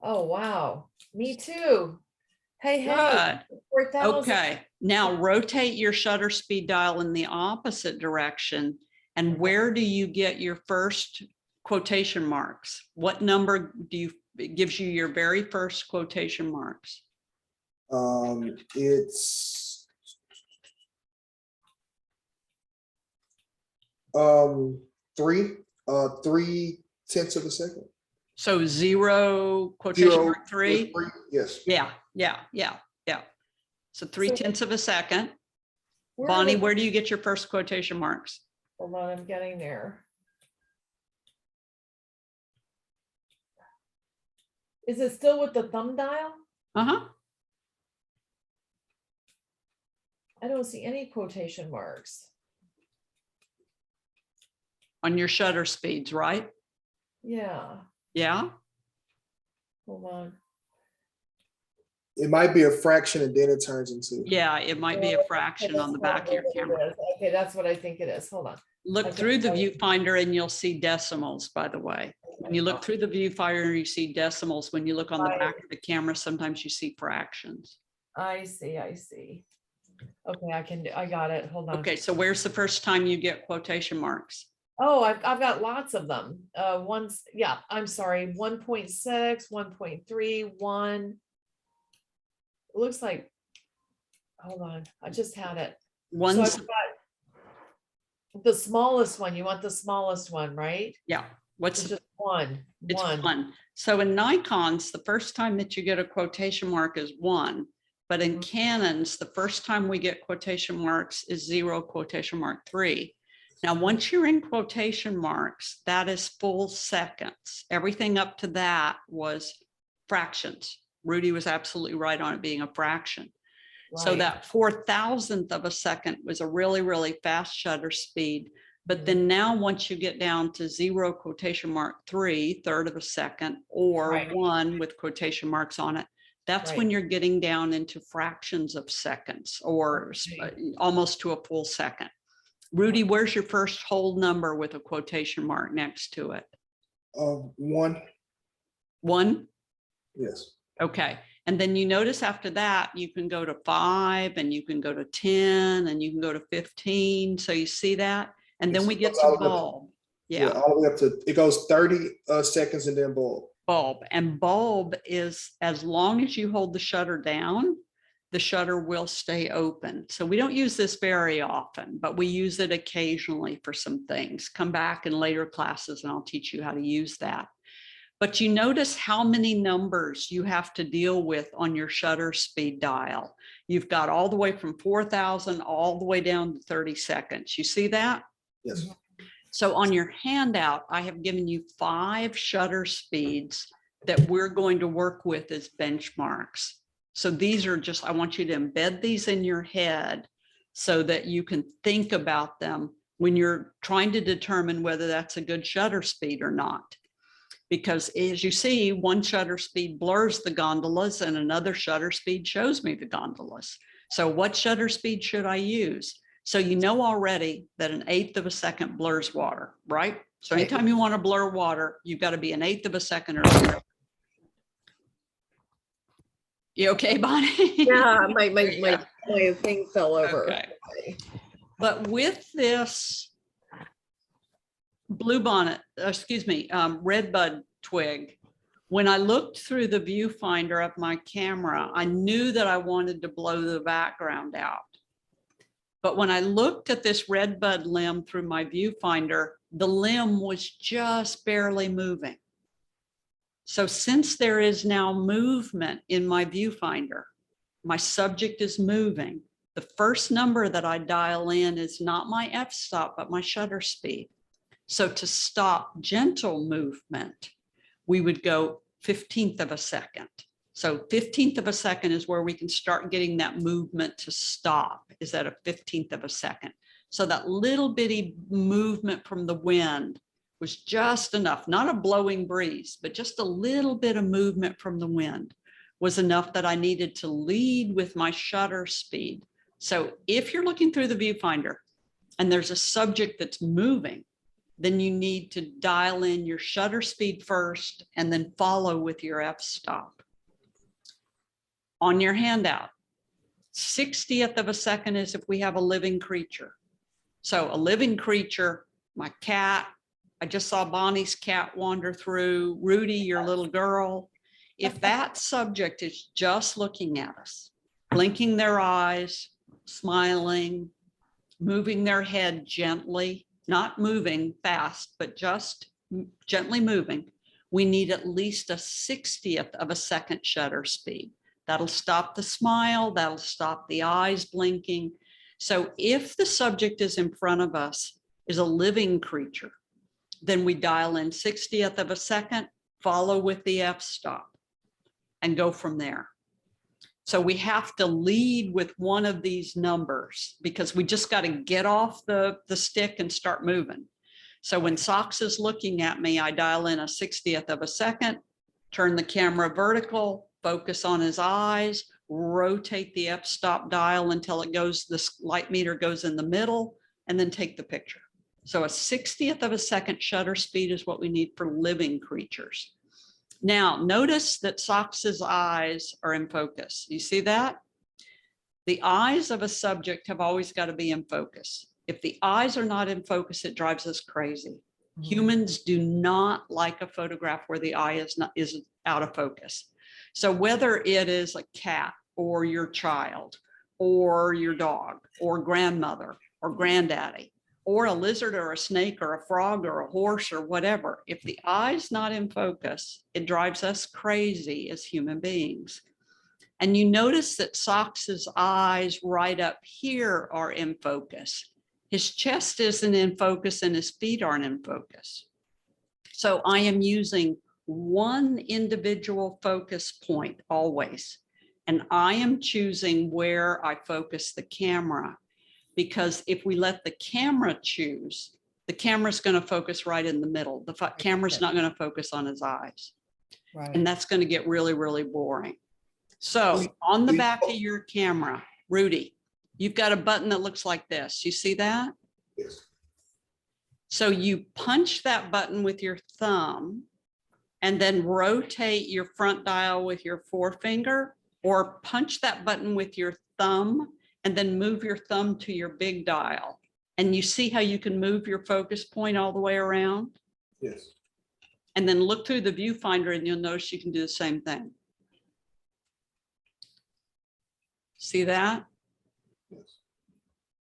Speaker 2: oh, wow. Me too. Hey,
Speaker 1: Good.
Speaker 2: 4,000.
Speaker 1: Okay, now rotate your shutter speed dial in the opposite direction. And where do you get your first quotation marks? What number do you, it gives you your very first quotation marks?
Speaker 3: It's 3/10 of a second.
Speaker 1: So zero quotation
Speaker 3: Zero,
Speaker 1: mark three?
Speaker 3: Yes.
Speaker 1: Yeah. So 3/10 of a second.
Speaker 2: Where
Speaker 1: Bonnie,
Speaker 2: was-
Speaker 1: where do you get your first quotation marks?
Speaker 2: Hold on, I'm getting there. Is it still with the thumb dial?
Speaker 1: Uh-huh.
Speaker 2: I don't see any quotation marks.
Speaker 1: On your shutter speeds, right?
Speaker 2: Yeah,
Speaker 1: Yeah.
Speaker 2: hold on.
Speaker 3: It might be a fraction and then it turns into.
Speaker 1: Yeah, it might be a fraction on the back of your
Speaker 2: That's
Speaker 1: camera.
Speaker 2: what it is. Okay, that's what I think it is. Hold on.
Speaker 1: Look
Speaker 2: Okay.
Speaker 1: through the viewfinder and you'll see decimals, by the way. When you look through the viewfinder, you see decimals. When you look on the
Speaker 2: Right.
Speaker 1: back of the camera, sometimes you see fractions.
Speaker 2: I see, I see. Okay, I got it. Hold on.
Speaker 1: Okay, so where's the first time you get quotation marks?
Speaker 2: Oh, I've got lots of them. Yeah, I'm sorry, 1.6, 1.3, 1. It looks like, hold on, I just had it. So
Speaker 1: One's,
Speaker 2: I've got the smallest one. You want the smallest one, right?
Speaker 1: yeah, what's,
Speaker 2: It's just one.
Speaker 1: it's
Speaker 2: One.
Speaker 1: one. So in Nikons, the first time that you get a quotation mark is 1. But in
Speaker 2: Mhm.
Speaker 1: Canons, the first time we get quotation marks is 0 quotation mark 3. Now, once you're in quotation marks, that is full seconds. Everything up to that was fractions. Rudy was absolutely right on it being a fraction. So
Speaker 2: Right.
Speaker 1: that 4,000th of a second was a really, really fast shutter speed. But then now, once you get down to 0 quotation mark 3, third of a second, or
Speaker 2: Right.
Speaker 1: 1 with quotation marks on it, that's when
Speaker 2: Right.
Speaker 1: you're getting down into fractions of seconds or almost to a full second. Rudy, where's your first whole number with a quotation mark next to it?
Speaker 3: 1.
Speaker 1: 1?
Speaker 3: Yes.
Speaker 1: Okay. And then you notice after that, you can go to 5 and you can go to 10 and you can go to 15. So you see that? And then
Speaker 3: Yes,
Speaker 1: we
Speaker 3: it
Speaker 1: get
Speaker 3: goes
Speaker 1: to
Speaker 3: all the way up to-
Speaker 1: bulb.
Speaker 3: Yeah,
Speaker 1: Yeah,
Speaker 3: all the way up to, it goes 30 seconds and then bulb.
Speaker 1: bulb. And bulb is as long as you hold the shutter down, the shutter will stay open. So we don't use this very often, but we use it occasionally for some things. Come back in later classes and I'll teach you how to use that. But you notice how many numbers you have to deal with on your shutter speed dial. You've got all the way from 4,000 all the way down to 30 seconds. You see that?
Speaker 3: Yes.
Speaker 1: So on your handout, I have given you 5 shutter speeds that we're going to work with as benchmarks. So these are just, I want you to embed these in your head so that you can think about them when you're trying to determine whether that's a good shutter speed or not. Because as you see, one shutter speed blurs the gondolas and another shutter speed shows me the gondolas. So what shutter speed should I use? So you know already that 1/8 of a second blurs water, right? So
Speaker 2: Right.
Speaker 1: anytime you want to blur water, you've got to be 1/8 of a second or less. You okay, Bonnie?
Speaker 2: Yeah,
Speaker 1: There you go.
Speaker 2: my thing fell over.
Speaker 1: Okay. But with this bluebonnet, redbud twig, when I looked through the viewfinder of my camera, I knew that I wanted to blow the background out. But when I looked at this redbud limb through my viewfinder, the limb was just barely moving. So since there is now movement in my viewfinder, my subject is moving. The first number that I dial in is not my f-stop, but my shutter speed. So to stop gentle movement, we would go 1/15 of a second. So 1/15 of a second is where we can start getting that movement to stop, is at a 1/15 of a second. So that little bitty movement from the wind was just enough, not a blowing breeze, but just a little bit of movement from the wind was enough that I needed to lead with my shutter speed. So if you're looking through the viewfinder and there's a subject that's moving, then you need to dial in your shutter speed first and then follow with your f-stop. On your handout, 1/60th of a second is if we have a living creature. So a living creature, my cat, I just saw Bonnie's cat wander through, Rudy, your little girl. If that subject is just looking at us, blinking their eyes, smiling, moving their head gently, not moving fast, but just gently moving, we need at least a 1/60th of a second shutter speed. That'll stop the smile, that'll stop the eyes blinking. So if the subject is in front of us is a living creature, then we dial in 1/60th of a second, follow with the f-stop and go from there. So we have to lead with one of these numbers because we just got to get off the stick and start moving. So when Socks is looking at me, I dial in a 1/60th of a second, turn the camera vertical, focus on his eyes, rotate the f-stop dial until it goes, this light meter goes in the middle, and then take the picture. So a 1/60th of a second shutter speed is what we need for living creatures. Now, notice that Socks's eyes are in focus. You see that? The eyes of a subject have always got to be in focus. If the eyes are not in focus, it drives us crazy. Humans do not like a photograph where the eye is out of focus. So whether it is a cat or your child or your dog or grandmother or granddaddy, or a lizard or a snake or a frog or a horse or whatever, if the eye's not in focus, it drives us crazy as human beings. And you notice that Socks's eyes right up here are in focus. His chest isn't in focus and his feet aren't in focus. So I am using one individual focus point always. And I am choosing where I focus the camera, because if we let the camera choose, the camera's going to focus right in the middle. The camera's not going to focus on his eyes.
Speaker 2: Right.
Speaker 1: And that's going to get really, really boring. So on the back of your camera, Rudy, you've got a button that looks like this. You see that?
Speaker 3: Yes.
Speaker 1: So you punch that button with your thumb and then rotate your front dial with your forefinger, or punch that button with your thumb and then move your thumb to your big dial. And you see how you can move your focus point all the way around?
Speaker 3: Yes.
Speaker 1: And then look through the viewfinder and you'll notice you can do the same thing. See that?
Speaker 3: Yes.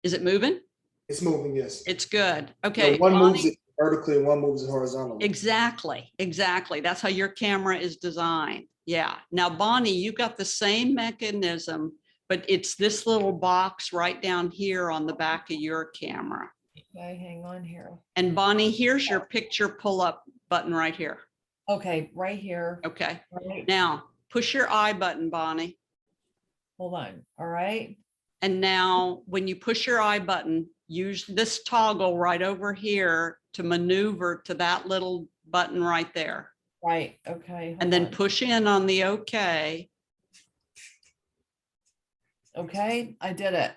Speaker 1: Is it moving?
Speaker 3: It's moving, yes.
Speaker 1: It's good.
Speaker 3: Yeah,
Speaker 1: Okay.
Speaker 3: one moves
Speaker 1: Bonnie,
Speaker 3: it vertically and one moves it horizontally.
Speaker 1: exactly, exactly. That's how your camera is designed. Yeah. Now, Bonnie, you got the same mechanism, but it's this little box right down here on the back of your camera.
Speaker 2: Okay, hang on here.
Speaker 1: And Bonnie, here's your picture pull-up button right here.
Speaker 2: Okay, right here.
Speaker 1: Okay.
Speaker 2: Right.
Speaker 1: Now, push your I button, Bonnie.
Speaker 2: Hold on. All right.
Speaker 1: And now when you push your I button, use this toggle right over here to maneuver to that little button right there.
Speaker 2: Right. Okay.
Speaker 1: And
Speaker 2: hold
Speaker 1: then
Speaker 2: on.
Speaker 1: push in on the OK.
Speaker 2: Okay, I did it.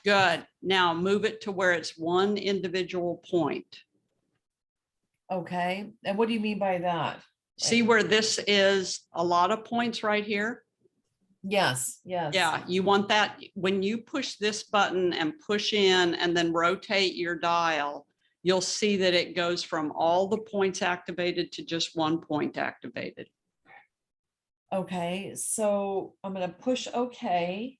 Speaker 1: Good. Now move it to where it's one individual point.
Speaker 2: Okay. And what do you mean by that?
Speaker 1: See where this is a lot of points right here?
Speaker 2: Yes, yes.
Speaker 1: Yeah, you want that when you push this button and push in and then rotate your dial, you'll see that it goes from all the points activated to just one point activated.
Speaker 2: Okay, so I'm gonna push OK.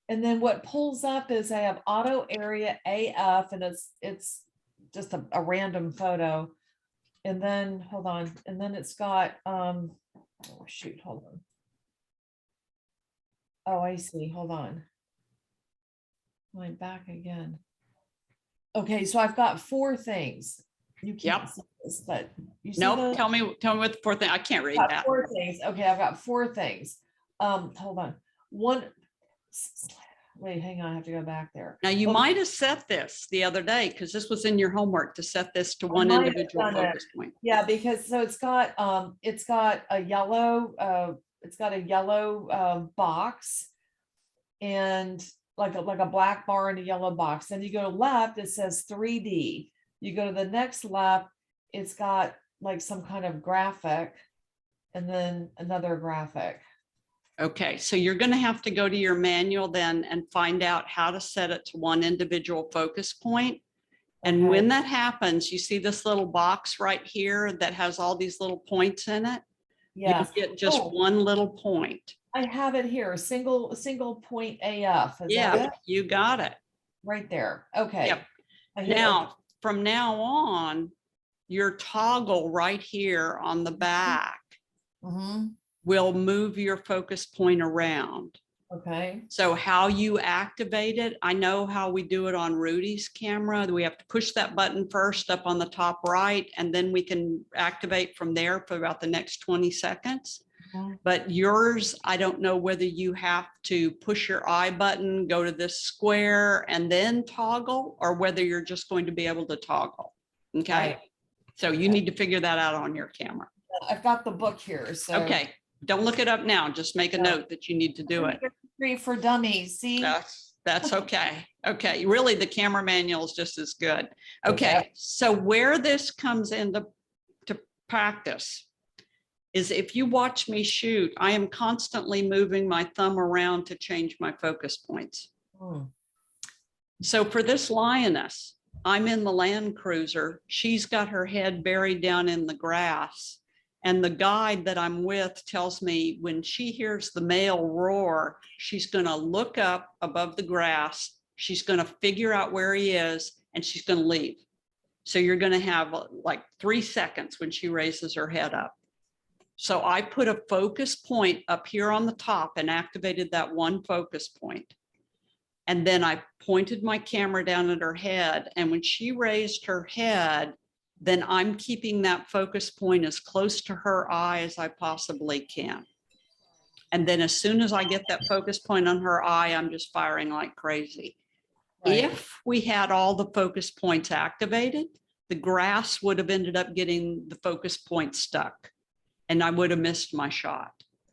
Speaker 2: And then what pulls up is I have auto area AF and it's just a random photo. And then, hold on, and then it's got, oh shoot, hold on. Oh, I see, hold on. Going back again. Okay, so I've got 4 things. You can't
Speaker 1: Yep.
Speaker 2: see this, but you see
Speaker 1: Nope,
Speaker 2: those?
Speaker 1: tell me what the fourth thing, I can't read
Speaker 2: Got
Speaker 1: that.
Speaker 2: 4 things. Okay, I've got 4 things. Hold on. One, wait, hang on, I have to go back there.
Speaker 1: Now, you
Speaker 2: Okay,
Speaker 1: might have set this the other day because this was in your homework to set this to one
Speaker 2: might have
Speaker 1: individual
Speaker 2: done it.
Speaker 1: focus point.
Speaker 2: Yeah, because so it's got a yellow box and like a black bar and a yellow box. Then you go left, it says 3D. You go to the next left, it's got like some kind of graphic and then another graphic.
Speaker 1: Okay, so you're going to have to go to your manual then and find out how to set it to one individual focus point. And
Speaker 2: Okay.
Speaker 1: when that happens, you see this little box right here that has all these little points in it.
Speaker 2: Yes.
Speaker 1: You get just
Speaker 2: Oh,
Speaker 1: one little point.
Speaker 2: I have it here, single point AF. Is that
Speaker 1: Yeah,
Speaker 2: it?
Speaker 1: you got it.
Speaker 2: Right there. Okay.
Speaker 1: Yep.
Speaker 2: I hit
Speaker 1: Now, from now on, your toggle right here on the back
Speaker 2: Mhm.
Speaker 1: will move your focus point around.
Speaker 2: Okay.
Speaker 1: So how you activate it, I know how we do it on Rudy's camera. We have to push that button first up on the top right, and then we can activate from there for about the next 20 seconds.
Speaker 2: Mhm.
Speaker 1: But yours, I don't know whether you have to push your I button, go to this square and then toggle, or whether you're just going to be able to toggle. Okay.
Speaker 2: Right.
Speaker 1: So you need to figure that out on your camera.
Speaker 2: I've got the book here, so.
Speaker 1: Okay. Don't look it up now. Just make a
Speaker 2: No.
Speaker 1: note that you need to do it.
Speaker 2: Free for dummies, see?
Speaker 1: That's okay. Okay, really, the camera manual is just as good.
Speaker 2: Okay.
Speaker 1: Okay, so where this comes into practice is if you watch me shoot, I am constantly moving my thumb around to change my focus points.
Speaker 2: Hmm.
Speaker 1: So for this lioness, I'm in the Land Cruiser. She's got her head buried down in the grass. And the guide that I'm with tells me when she hears the male roar, she's going to look up above the grass. She's going to figure out where he is and she's going to leave. So you're going to have like 3 seconds when she raises her head up. So I put a focus point up here on the top and activated that one focus point. And then I pointed my camera down at her head. And when she raised her head, then I'm keeping that focus point as close to her eye as I possibly can. And then as soon as I get that focus point on her eye, I'm just firing like crazy.
Speaker 2: Right.
Speaker 1: If we had all the focus points activated, the grass would have ended up getting the focus point stuck and I would have missed my shot.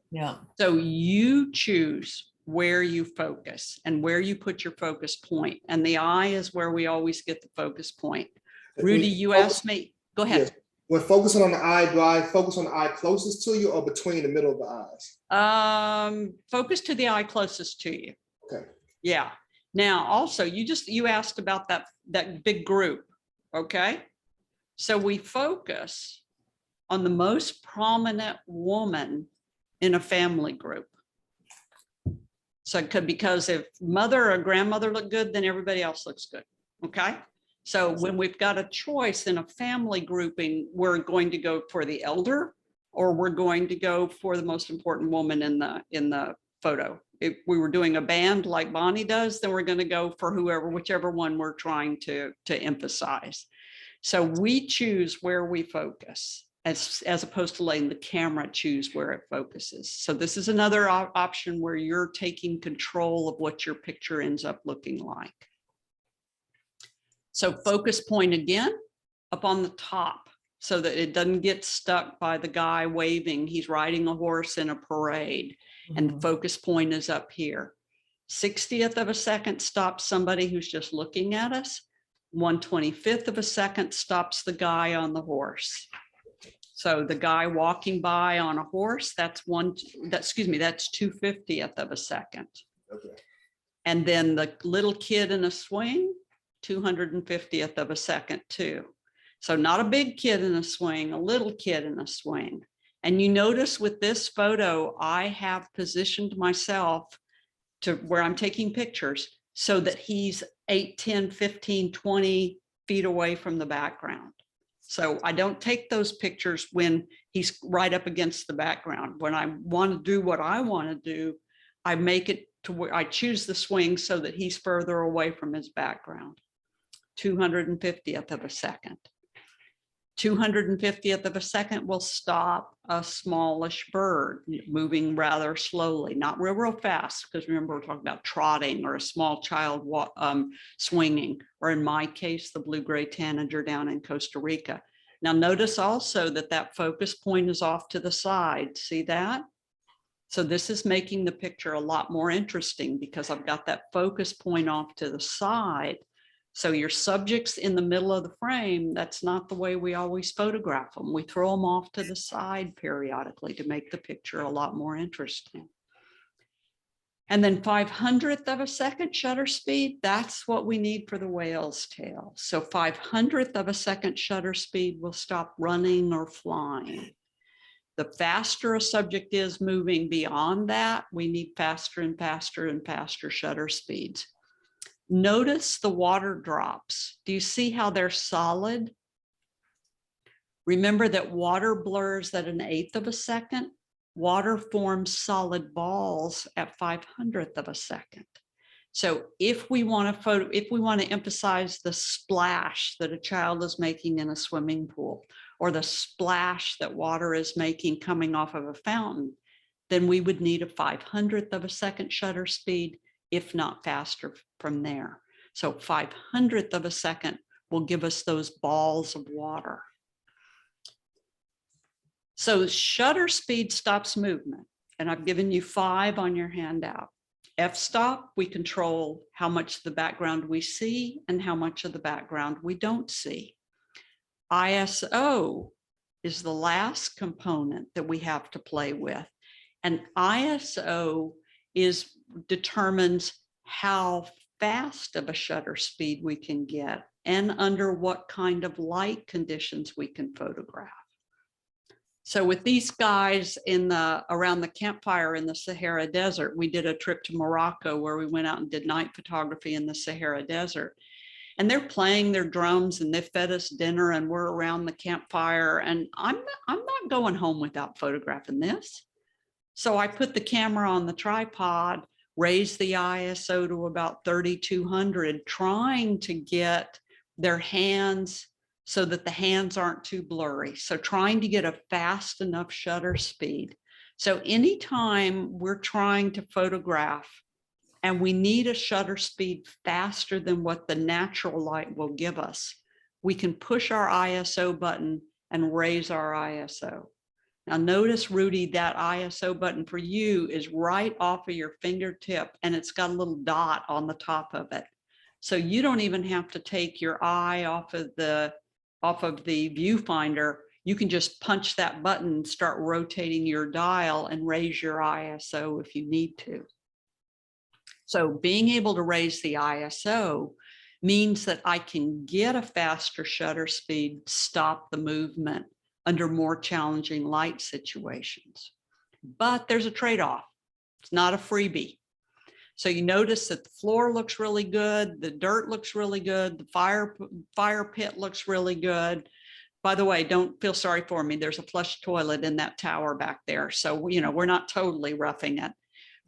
Speaker 2: Yeah.
Speaker 1: So you choose where you focus and where you put your focus point. And the eye is where we always get the focus point. Rudy, you asked me, go ahead.
Speaker 3: Yes. When focusing on the eye, do I focus on the eye closest to you or between the middle of the eyes?
Speaker 1: Focus to the eye closest to you.
Speaker 3: Okay.
Speaker 1: Yeah. Now, also, you asked about that big group. Okay. So we focus on the most prominent woman in a family group. So because if mother or grandmother look good, then everybody else looks good. Okay. So when we've got a choice in a family grouping, we're going to go for the elder, or we're going to go for the most important woman in the photo. If we were doing a band like Bonnie does, then we're going to go for whichever one we're trying to emphasize. So we choose where we focus as opposed to letting the camera choose where it focuses. So this is another option where you're taking control of what your picture ends up looking like. So focus point again up on the top so that it doesn't get stuck by the guy waving. He's riding a horse in a parade, and the focus point is up here. 60th of a second stops somebody who's just looking at us. 1/25th of a second stops the guy on the horse. So the guy walking by on a horse, that's 2/50th of a second.
Speaker 3: Okay.
Speaker 1: And then the little kid in a swing, 250th of a second too. So not a big kid in a swing, a little kid in a swing. And you notice with this photo, I have positioned myself to where I'm taking pictures so that he's 8, 10, 15, 20 feet away from the background. So I don't take those pictures when he's right up against the background. When I want to do what I want to do, I make it to where I choose the swing so that he's further away from his background. 250th of a second. 250th of a second will stop a smallish bird moving rather slowly, not real fast, because remember we're talking about trotting or a small child swinging, or in my case, the blue-gray tanager down in Costa Rica. Now notice also that focus point is off to the side. See that? So this is making the picture a lot more interesting because I've got that focus point off to the side. So your subject's in the middle of the frame. That's not the way we always photograph them. We throw them off to the side periodically to make the picture a lot more interesting. And then 500th of a second shutter speed, that's what we need for the whale's tail. So 500th of a second shutter speed will stop running or flying. The faster a subject is moving beyond that, we need faster and faster and faster shutter speeds. Notice the water drops. Do you see how they're solid? Remember that water blurs at 1/8 of a second. Water forms solid balls at 500th of a second. So if we want to emphasize the splash that a child is making in a swimming pool, or the splash that water is making coming off of a fountain, then we would need a 500th of a second shutter speed, if not faster from there. So 500th of a second will give us those balls of water. So shutter speed stops movement, and I've given you 5 on your handout. F-stop, we control how much of the background we see and how much of the background we don't see. ISO is the last component that we have to play with. And ISO determines how fast of a shutter speed we can get and under what kind of light conditions we can photograph. So with these guys around the campfire in the Sahara Desert, we did a trip to Morocco where we went out and did night photography in the Sahara Desert. And they're playing their drums and they fed us dinner and we're around the campfire. And I'm not going home without photographing this. So I put the camera on the tripod, raised the ISO to about 3200, trying to get their hands so that the hands aren't too blurry. So trying to get a fast enough shutter speed. So anytime we're trying to photograph and we need a shutter speed faster than what the natural light will give us, we can push our ISO button and raise our ISO. Now notice, Rudy, that ISO button for you is right off of your fingertip and it's got a little dot on the top of it. So you don't even have to take your eye off of the viewfinder. You can just punch that button, start rotating your dial and raise your ISO if you need to. So being able to raise the ISO means that I can get a faster shutter speed, stop the movement under more challenging light situations. But there's a trade-off. It's not a freebie. So you notice that the floor looks really good, the dirt looks really good, the fire pit looks really good. By the way, don't feel sorry for me. There's a flush toilet in that tower back there. So, you know, we're not totally roughing it.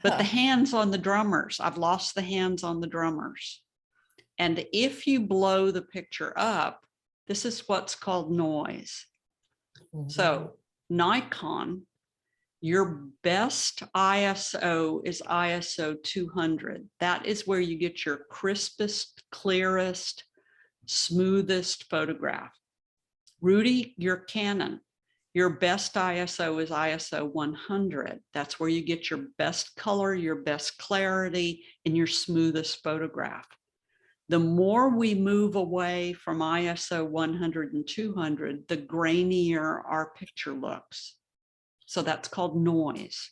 Speaker 1: But the hands on the drummers, I've lost the hands on the drummers. And if you blow the picture up, this is what's called noise. So Nikon, your best ISO is ISO 200. That is where you get your crispest, clearest, smoothest photograph. Rudy, your Canon, your best ISO is ISO 100. That's where you get your best color, your best clarity, and your smoothest photograph. The more we move away from ISO 100 and 200, the grainier our picture looks. So that's called noise.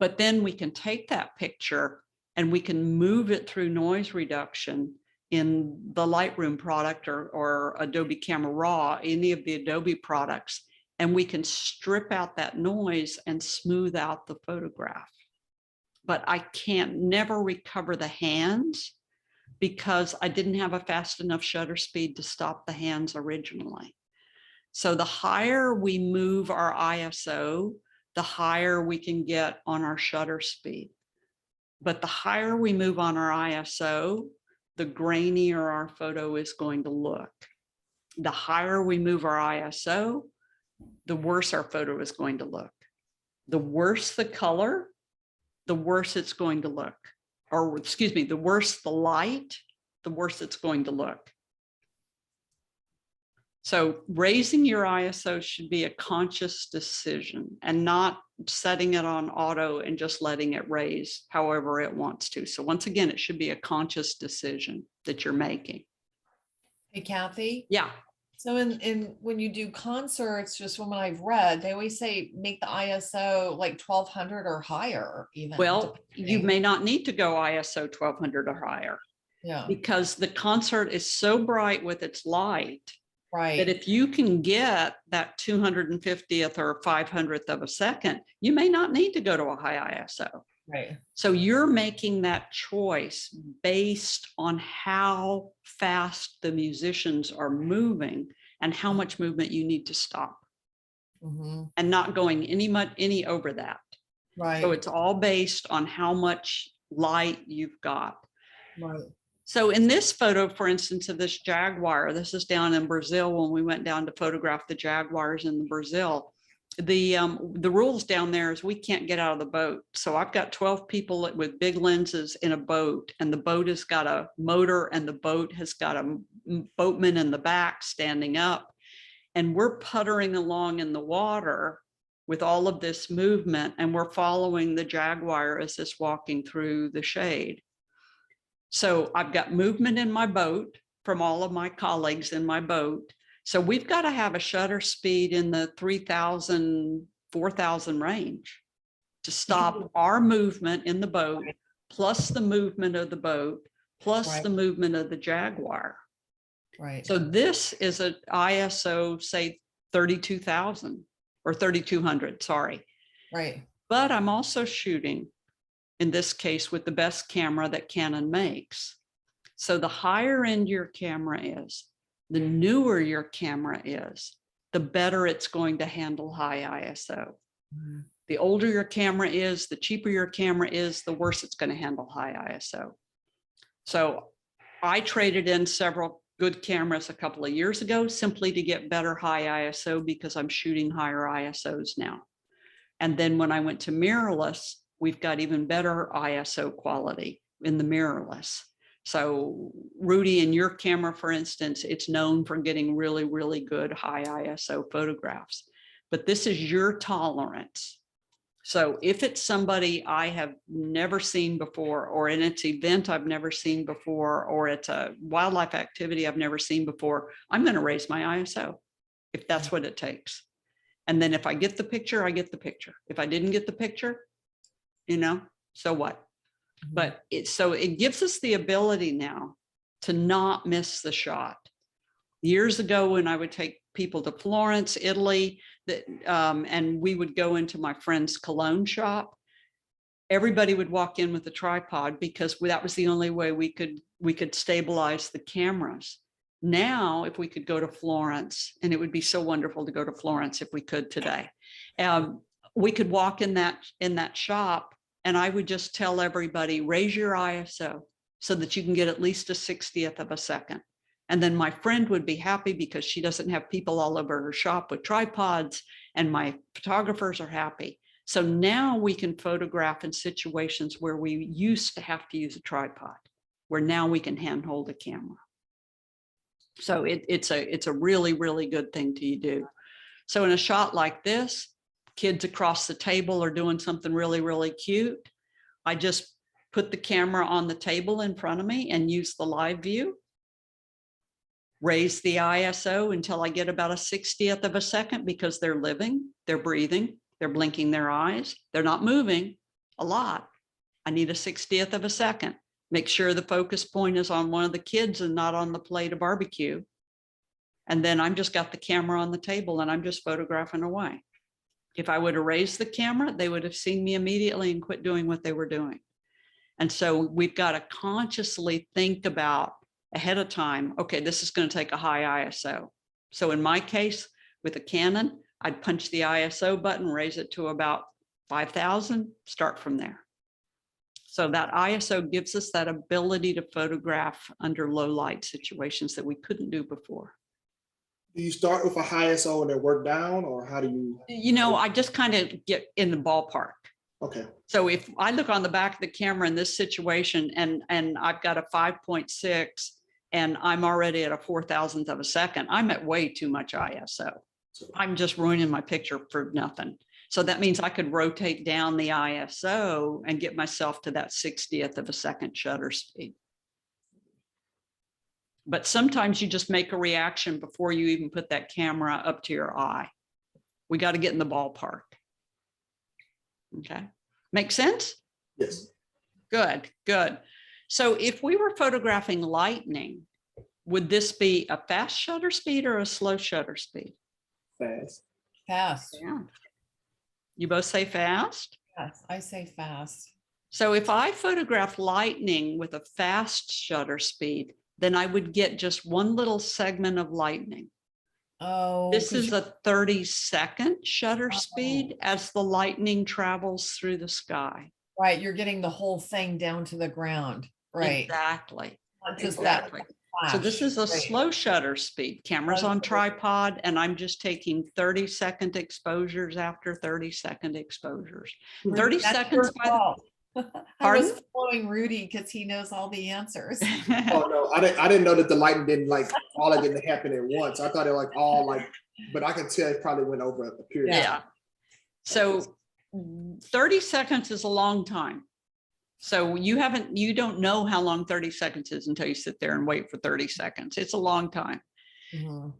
Speaker 1: But then we can take that picture and we can move it through noise reduction in the Lightroom product or Adobe Camera Raw, any of the Adobe products, and we can strip out that noise and smooth out the photograph. But I can't never recover the hands because I didn't have a fast enough shutter speed to stop the hands originally. So the higher we move our ISO, the higher we can get on our shutter speed. But the higher we move on our ISO, the grainier our photo is going to look. The higher we move our ISO, the worse our photo is going to look. The worse the color, the worse it's going to look. Or excuse me, the worse the light, the worse it's going to look. So raising your ISO should be a conscious decision and not setting it on auto and just letting it raise however it wants to. So once again, it should be a conscious decision that you're making.
Speaker 2: Hey, Kathy.
Speaker 1: Yeah.
Speaker 2: So when you do concerts, just from what I've read, they always say make the ISO like 1200 or higher even.
Speaker 1: Well, you may not need to go ISO 1200 or higher.
Speaker 2: Yeah.
Speaker 1: Because the concert is so bright with its light.
Speaker 2: Right.
Speaker 1: That if you can get that 250th or 500th of a second, you may not need to go to a high ISO.
Speaker 2: Right.
Speaker 1: So you're making that choice based on how fast the musicians are moving and how much movement you need to stop. And not going any over that.
Speaker 2: Right.
Speaker 1: So it's all based on how much light you've got.
Speaker 2: Right.
Speaker 1: So in this photo, for instance, of this jaguar, this is down in Brazil when we went down to photograph the jaguars in Brazil. The rules down there is we can't get out of the boat. So I've got 12 people with big lenses in a boat, and the boat has got a motor and the boat has got a boatman in the back standing up. And we're puttering along in the water with all of this movement, and we're following the jaguar as it's walking through the shade. So I've got movement in my boat from all of my colleagues in my boat. So we've got to have a shutter speed in the 3,000, 4,000 range to stop our movement in the boat, plus the movement of the boat, plus the movement of the jaguar.
Speaker 2: Right.
Speaker 1: So this is an ISO, say 32,000 or 3,200, sorry.
Speaker 2: Right.
Speaker 1: But I'm also shooting, in this case, with the best camera that Canon makes. So the higher end your camera is, the newer your camera is, the better it's going to handle high ISO. The older your camera is, the cheaper your camera is, the worse it's going to handle high ISO. So I traded in several good cameras a couple of years ago simply to get better high ISO because I'm shooting higher ISOs now. And then when I went to mirrorless, we've got even better ISO quality in the mirrorless. So Rudy, in your camera, for instance, it's known for getting really, really good high ISO photographs, but this is your tolerance. So if it's somebody I have never seen before, or in its event I've never seen before, or it's a wildlife activity I've never seen before, I'm going to raise my ISO if that's what it takes. And then if I get the picture, I get the picture. If I didn't get the picture, you know, so what? But it gives us the ability now to not miss the shot. Years ago, when I would take people to Florence, Italy, and we would go into my friend's cologne shop, everybody would walk in with a tripod because that was the only way we could stabilize the cameras. Now, if we could go to Florence, and it would be so wonderful to go to Florence if we could today, we could walk in that shop, and I would just tell everybody, raise your ISO so that you can get at least a 60th of a second. And then my friend would be happy because she doesn't have people all over her shop with tripods, and my photographers are happy. So now we can photograph in situations where we used to have to use a tripod, where now we can handhold a camera. So it's a really, really good thing to do. So in a shot like this, kids across the table are doing something really, really cute. I just put the camera on the table in front of me and use the live view. Raise the ISO until I get about a 60th of a second because they're living, they're breathing, they're blinking their eyes, they're not moving a lot. I need a 60th of a second. Make sure the focus point is on one of the kids and not on the plate of barbecue. And then I'm just got the camera on the table and I'm just photographing away. If I would have raised the camera, they would have seen me immediately and quit doing what they were doing. And so we've got to consciously think about ahead of time, okay, this is going to take a high ISO. So in my case, with a Canon, I'd punch the ISO button, raise it to about 5,000, start from there. So that ISO gives us that ability to photograph under low light situations that we couldn't do before.
Speaker 3: Do you start with a high ISO and then work down, or how do you?
Speaker 1: You know, I just kind of get in the ballpark.
Speaker 3: Okay.
Speaker 1: So if I look on the back of the camera in this situation and I've got a 5.6 and I'm already at a 4,000th of a second, I'm at way too much ISO. I'm just ruining my picture for nothing. So that means I could rotate down the ISO and get myself to that 60th of a second shutter speed. But sometimes you just make a reaction before you even put that camera up to your eye. We got to get in the ballpark. Okay, make sense?
Speaker 3: Yes.
Speaker 1: Good, good. So if we were photographing lightning, would this be a fast shutter speed or a slow shutter speed?
Speaker 3: Fast.
Speaker 2: Fast.
Speaker 1: Yeah. You both say fast?
Speaker 2: Yes, I say fast.
Speaker 1: So if I photograph lightning with a fast shutter speed, then I would get just one little segment of lightning.
Speaker 2: Oh,
Speaker 1: This is a 30-second shutter speed
Speaker 2: Oh.
Speaker 1: as the lightning travels through the sky.
Speaker 2: right. You're getting the whole thing down to the ground. Right.
Speaker 1: Exactly.
Speaker 2: Not just
Speaker 1: Exactly.
Speaker 2: that
Speaker 1: So
Speaker 2: flash.
Speaker 1: this is a
Speaker 2: Right.
Speaker 1: slow shutter speed. Camera's on
Speaker 2: Okay.
Speaker 1: tripod, and I'm just taking 30-second exposures after 30-second exposures. 30
Speaker 2: Rudy, that's
Speaker 1: seconds
Speaker 2: your
Speaker 1: by the
Speaker 2: fault. I
Speaker 1: Pardon?
Speaker 2: was following Rudy because he knows all the answers.
Speaker 3: Oh no, I didn't know that the lightning didn't like all it didn't happen at once. I thought it like all like, but I can tell it probably went over a period. of
Speaker 1: Yeah.
Speaker 3: time.
Speaker 1: So 30 seconds is a long time. So you don't know how long 30 seconds is until you sit there and wait for 30 seconds. It's a long time.
Speaker 2: Mhm.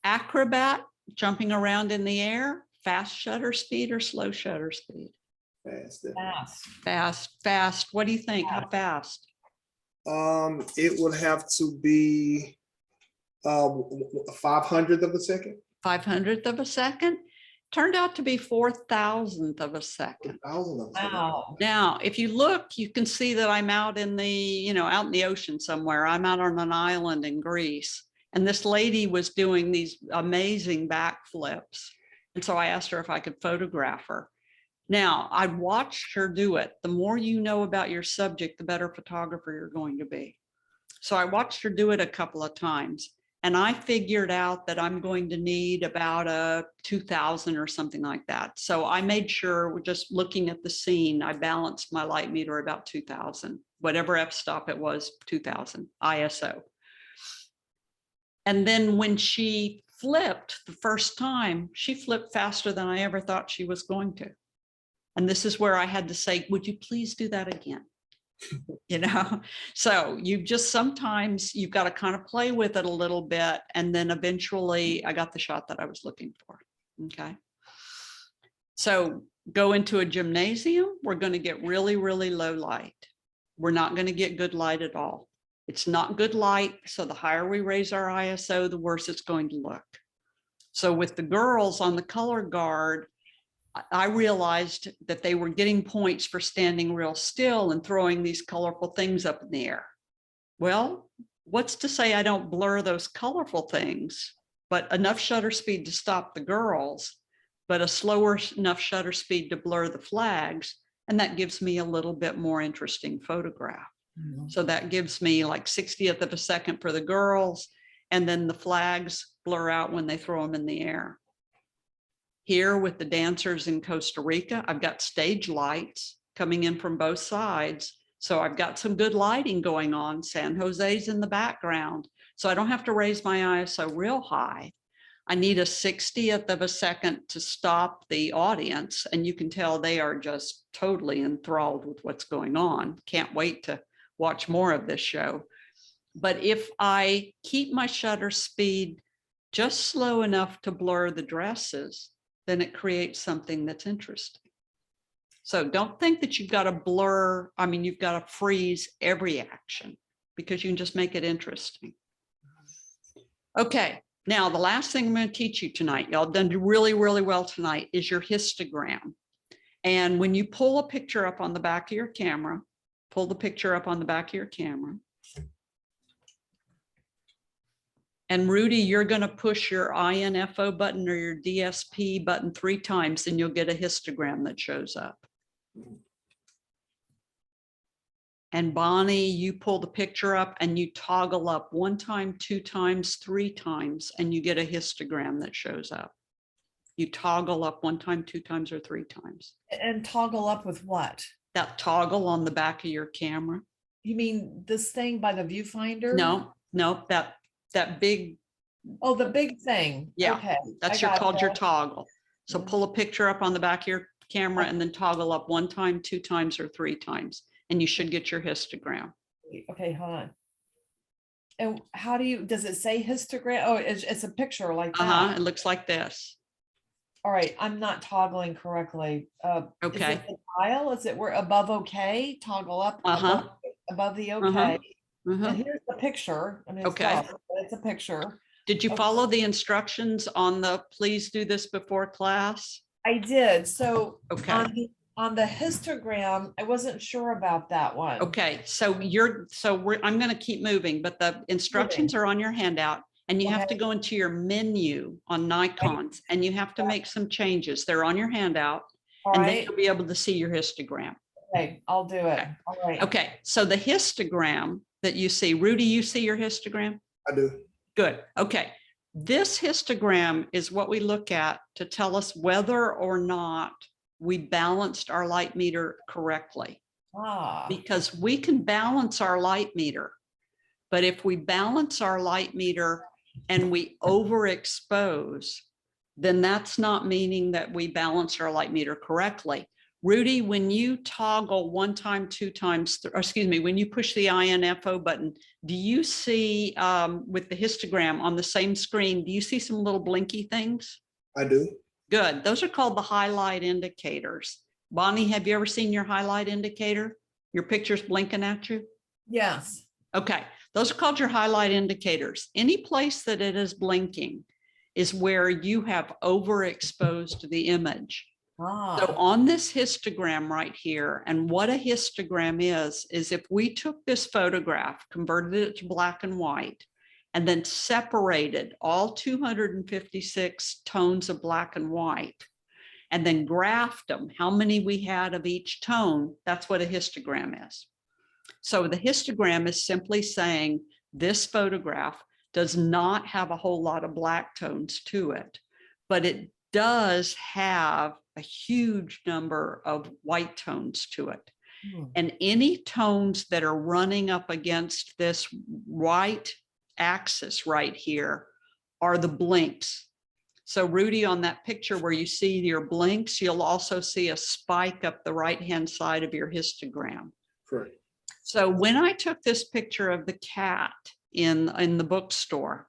Speaker 1: Acrobat, jumping around in the air, fast shutter speed or slow shutter speed?
Speaker 3: Fast. Definitely.
Speaker 2: Fast.
Speaker 1: Fast, fast. What do you think? How fast?
Speaker 3: It would have to be 500th of a second.
Speaker 1: 500th of a second? Turned out to be 4,000th of a second.
Speaker 3: 1,000 of a second.
Speaker 2: Wow.
Speaker 1: Now, if you look, you can see that I'm out in out in the ocean somewhere. I'm out on an island in Greece. And this lady was doing these amazing backflips. And so I asked her if I could photograph her. Now, I watched her do it. The more you know about your subject, the better photographer you're going to be. So I watched her do it a couple of times. And I figured out that I'm going to need about a 2,000 or something like that. So I made sure, we're just looking at the scene, I balanced my light meter about 2,000, whatever f-stop it was, 2,000 ISO. And then when she flipped the first time, she flipped faster than I ever thought she was going to. And this is where I had to say, would you please do that again? So sometimes you've got to kind of play with it a little bit. And then eventually I got the shot that I was looking for. Okay. So go into a gymnasium, we're going to get really, really low light. We're not going to get good light at all. It's not good light. So the higher we raise our ISO, the worse it's going to look. So with the girls on the color guard, I realized that they were getting points for standing real still and throwing these colorful things up in the air. Well, what's to say I don't blur those colorful things, but enough shutter speed to stop the girls, but a slower enough shutter speed to blur the flags. And that gives me a little bit more interesting photograph. So that gives me like 60th of a second for the girls. And then the flags blur out when they throw them in the air. Here with the dancers in Costa Rica, I've got stage lights coming in from both sides. So I've got some good lighting going on. San Jose's in the background. So I don't have to raise my ISO real high. I need a 60th of a second to stop the audience. And you can tell they are just totally enthralled with what's going on. Can't wait to watch more of this show. But if I keep my shutter speed just slow enough to blur the dresses, then it creates something that's interesting. So don't think that you've got to blur, I mean, you've got to freeze every action because you can just make it interesting. Okay, now the last thing I'm going to teach you tonight, y'all done really, really well tonight, is your histogram. And when you pull a picture up on the back of your camera, pull the picture up on the back of your camera. And Rudy, you're going to push your INFO button or your DSP button 3 times, and you'll get a histogram that shows up. And Bonnie, you pull the picture up and you toggle up 1 time, 2 times, 3 times, and you get a histogram that shows up. You toggle up 1 time, 2 times, or 3 times.
Speaker 2: And toggle up with what?
Speaker 1: That toggle on the back of your camera.
Speaker 2: You mean this thing by the viewfinder?
Speaker 1: No, that big.
Speaker 2: Oh, the big thing.
Speaker 1: Yeah,
Speaker 2: okay.
Speaker 1: That's called your toggle. So pull a picture up on the back of your camera and then toggle up 1 time, 2 times, or 3 times, and you should get your histogram.
Speaker 2: Okay, hold on. And how do you, does it say histogram? Oh, it's a picture like that.
Speaker 1: It looks like this.
Speaker 2: All right, I'm not toggling correctly.
Speaker 1: Okay.
Speaker 2: Is it the dial? Is it we're above okay? Toggle up above the okay. And here's the picture. I mean, it's dark, but it's a picture.
Speaker 1: Did you follow the instructions on the please do this before class?
Speaker 2: I did. So
Speaker 1: Okay.
Speaker 2: on the histogram, I wasn't sure about that one.
Speaker 1: Okay, so I'm going to keep moving, but the instructions are on your handout, and you have to go into your menu on Nikons, and you have to make some changes. They're on your handout, and then you'll be able to see your histogram.
Speaker 2: Okay, I'll do it. All right.
Speaker 1: Okay, so the histogram that you see, Rudy, you see your histogram?
Speaker 3: I do.
Speaker 1: Good. Okay. This histogram is what we look at to tell us whether or not we balanced our light meter correctly. Because we can balance our light meter, but if we balance our light meter and we overexpose, then that's not meaning that we balance our light meter correctly. Rudy, when you toggle 1 time, 2 times, when you push the INFO button, do you see with the histogram on the same screen, do you see some little blinky things?
Speaker 3: I do.
Speaker 1: Good. Those are called the highlight indicators. Bonnie, have you ever seen your highlight indicator? Your picture's blinking at you?
Speaker 2: Yes.
Speaker 1: Okay. Those are called your highlight indicators. Any place that it is blinking is where you have overexposed the image. So on this histogram right here, and what a histogram is if we took this photograph, converted it to black and white, and then separated all 256 tones of black and white, and then graphed them, how many we had of each tone, that's what a histogram is. So the histogram is simply saying this photograph does not have a whole lot of black tones to it, but it does have a huge number of white tones to it. And any tones that are running up against this white axis right here are the blinks. So Rudy, on that picture where you see your blinks, you'll also see a spike up the right-hand side of your histogram.
Speaker 3: Correct.
Speaker 1: So when I took this picture of the cat in the bookstore,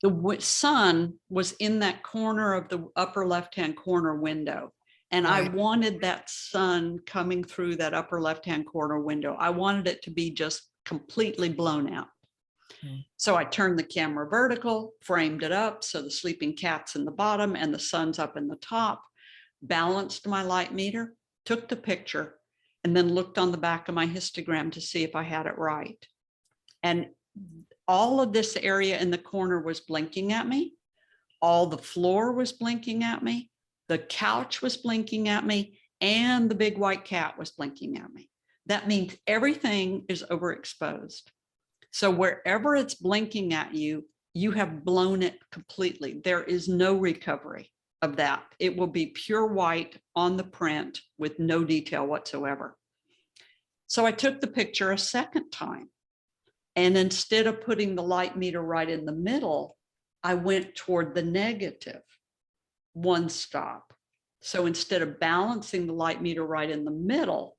Speaker 1: the sun was in that corner of the upper left-hand corner window. And I wanted that sun coming through that upper left-hand corner window. I wanted it to be just completely blown out. So I turned the camera vertical, framed it up so the sleeping cat's in the bottom and the sun's up in the top. balanced my light meter, took the picture, and then looked on the back of my histogram to see if I had it right. And all of this area in the corner was blinking at me. All the floor was blinking at me. The couch was blinking at me, and the big white cat was blinking at me. That means everything is overexposed. So wherever it's blinking at you, you have blown it completely. There is no recovery of that. It will be pure white on the print with no detail whatsoever. So I took the picture a second time. And instead of putting the light meter right in the middle, I went toward the negative one stop. So instead of balancing the light meter right in the middle,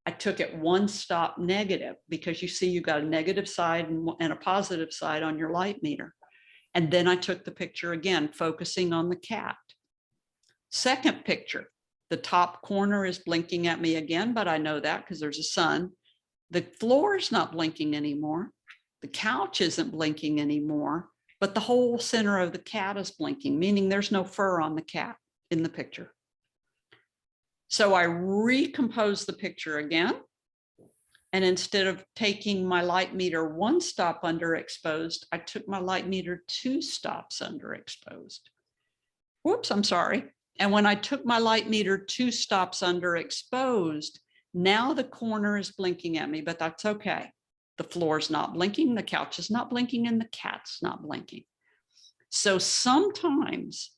Speaker 1: I took it one stop negative, because you see you got a negative side and a positive side on your light meter. And then I took the picture again, focusing on the cat. Second picture, the top corner is blinking at me again, but I know that because there's a sun. The floor is not blinking anymore. The couch isn't blinking anymore, but the whole center of the cat is blinking, meaning there's no fur on the cat in the picture. So I recomposed the picture again. And instead of taking my light meter one stop underexposed, I took my light meter 2 stops underexposed. Whoops, I'm sorry. And when I took my light meter 2 stops underexposed, now the corner is blinking at me, but that's okay. The floor is not blinking, the couch is not blinking, and the cat's not blinking. So sometimes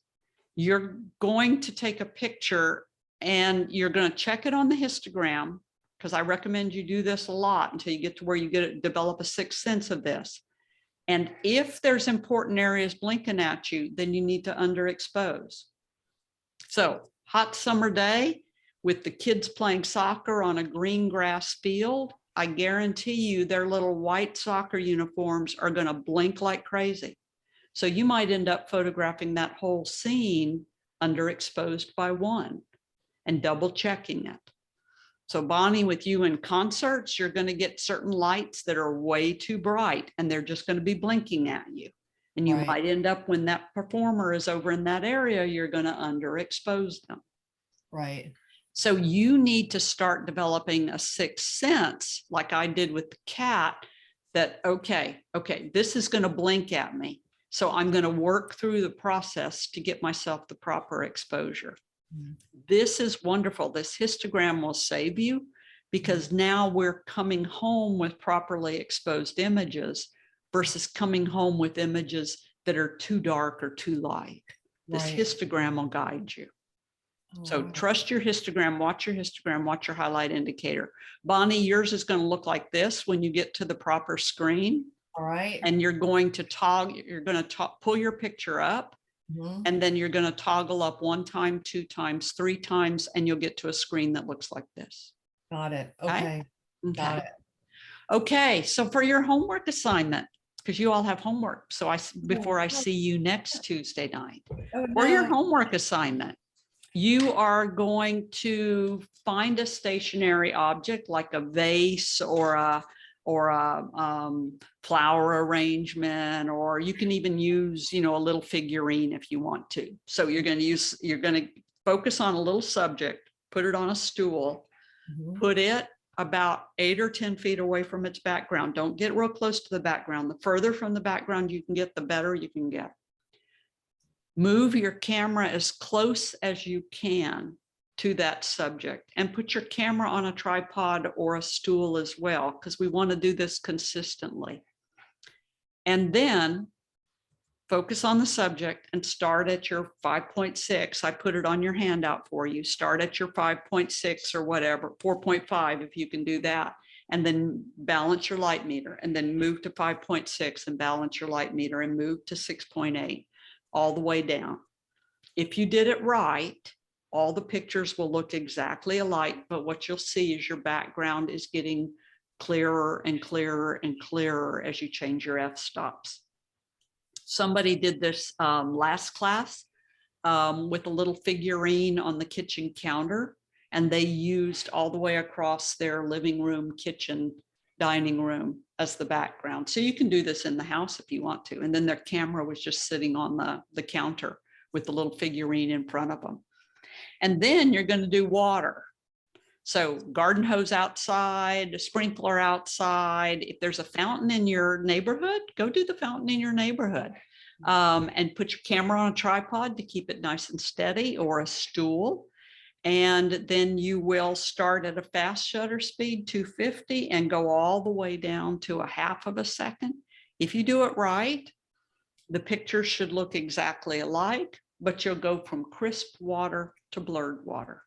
Speaker 1: you're going to take a picture and you're going to check it on the histogram, because I recommend you do this a lot until you get to where you develop a sixth sense of this. And if there's important areas blinking at you, then you need to underexpose. So hot summer day with the kids playing soccer on a green grass field, I guarantee you their little white soccer uniforms are going to blink like crazy. So you might end up photographing that whole scene underexposed by one and double checking it. So Bonnie, with you in concerts, you're going to get certain lights that are way too bright and they're just going to be blinking at you. And you
Speaker 2: Right.
Speaker 1: might end up, when that performer is over in that area, you're going to underexpose them.
Speaker 2: Right.
Speaker 1: So you need to start developing a sixth sense, like I did with the cat, that, okay, this is going to blink at me. So I'm going to work through the process to get myself the proper exposure.
Speaker 2: Mhm.
Speaker 1: This is wonderful. This histogram will save you, because now we're coming home with properly exposed images versus coming home with images that are too dark or too light. This
Speaker 2: Right.
Speaker 1: histogram will guide you.
Speaker 2: Oh,
Speaker 1: So
Speaker 2: wow.
Speaker 1: trust your histogram, watch your highlight indicator. Bonnie, yours is going to look like this when you get to the proper screen.
Speaker 2: All right.
Speaker 1: And you're going to pull your picture up,
Speaker 2: Mhm.
Speaker 1: and then you're going to toggle up 1 time, 2 times, 3 times, and you'll get to a screen that looks like this.
Speaker 2: Got it.
Speaker 1: Okay.
Speaker 2: Okay. Got
Speaker 1: Okay.
Speaker 2: it.
Speaker 1: Okay. So for your homework assignment, because you all have homework. So before I see you next Tuesday night,
Speaker 2: Oh,
Speaker 1: for your
Speaker 2: no.
Speaker 1: homework assignment, you are going to find a stationary object like a vase or a flower arrangement, or you can even use, a little figurine if you want to. So you're going to focus on a little subject, put it on a stool,
Speaker 2: Mhm.
Speaker 1: put it about 8 or 10 feet away from its background. Don't get real close to the background. The further from the background you can get, the better you can get. Move your camera as close as you can to that subject, and put your camera on a tripod or a stool as well, because we want to do this consistently. And then focus on the subject and start at your 5.6. I put it on your handout for you. Start at your 5.6 or whatever, 4.5 if you can do that, and then balance your light meter, and then move to 5.6 and balance your light meter, and move to 6.8 all the way down. If you did it right, all the pictures will look exactly alike, but what you'll see is your background is getting clearer and clearer and clearer as you change your f-stops. Somebody did this last class with a little figurine on the kitchen counter, and they used all the way across their living room, kitchen, dining room as the background. So you can do this in the house if you want to. And then their camera was just sitting on the counter with the little figurine in front of them. And then you're going to do water. So garden hose outside, a sprinkler outside. If there's a fountain in your neighborhood, go do the fountain in your neighborhood. And put your camera on a tripod to keep it nice and steady, or a stool. And then you will start at a fast shutter speed, 250, and go all the way down to a half of a second. If you do it right, the picture should look exactly alike, but you'll go from crisp water to blurred water.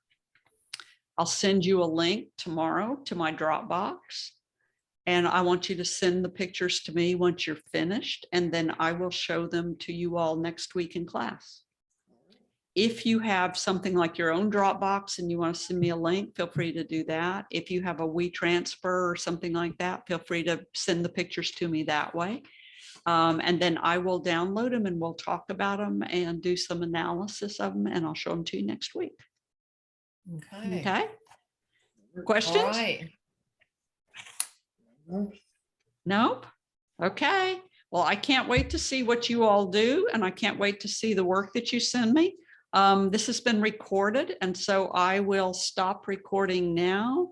Speaker 1: I'll send you a link tomorrow to my Dropbox, and I want you to send the pictures to me once you're finished, and then I will show them to you all next week in class. If you have something like your own Dropbox and you want to send me a link, feel free to do that. If you have a WeTransfer or something like that, feel free to send the pictures to me that way. And then I will download them and we'll talk about them and do some analysis of them, and I'll show them to you next week.
Speaker 2: Okay.
Speaker 1: Okay.
Speaker 2: All
Speaker 1: Questions?
Speaker 2: right.
Speaker 1: Nope. Okay. Well, I can't wait to see what you all do, and I can't wait to see the work that you send me. This has been recorded, and so I will stop recording now.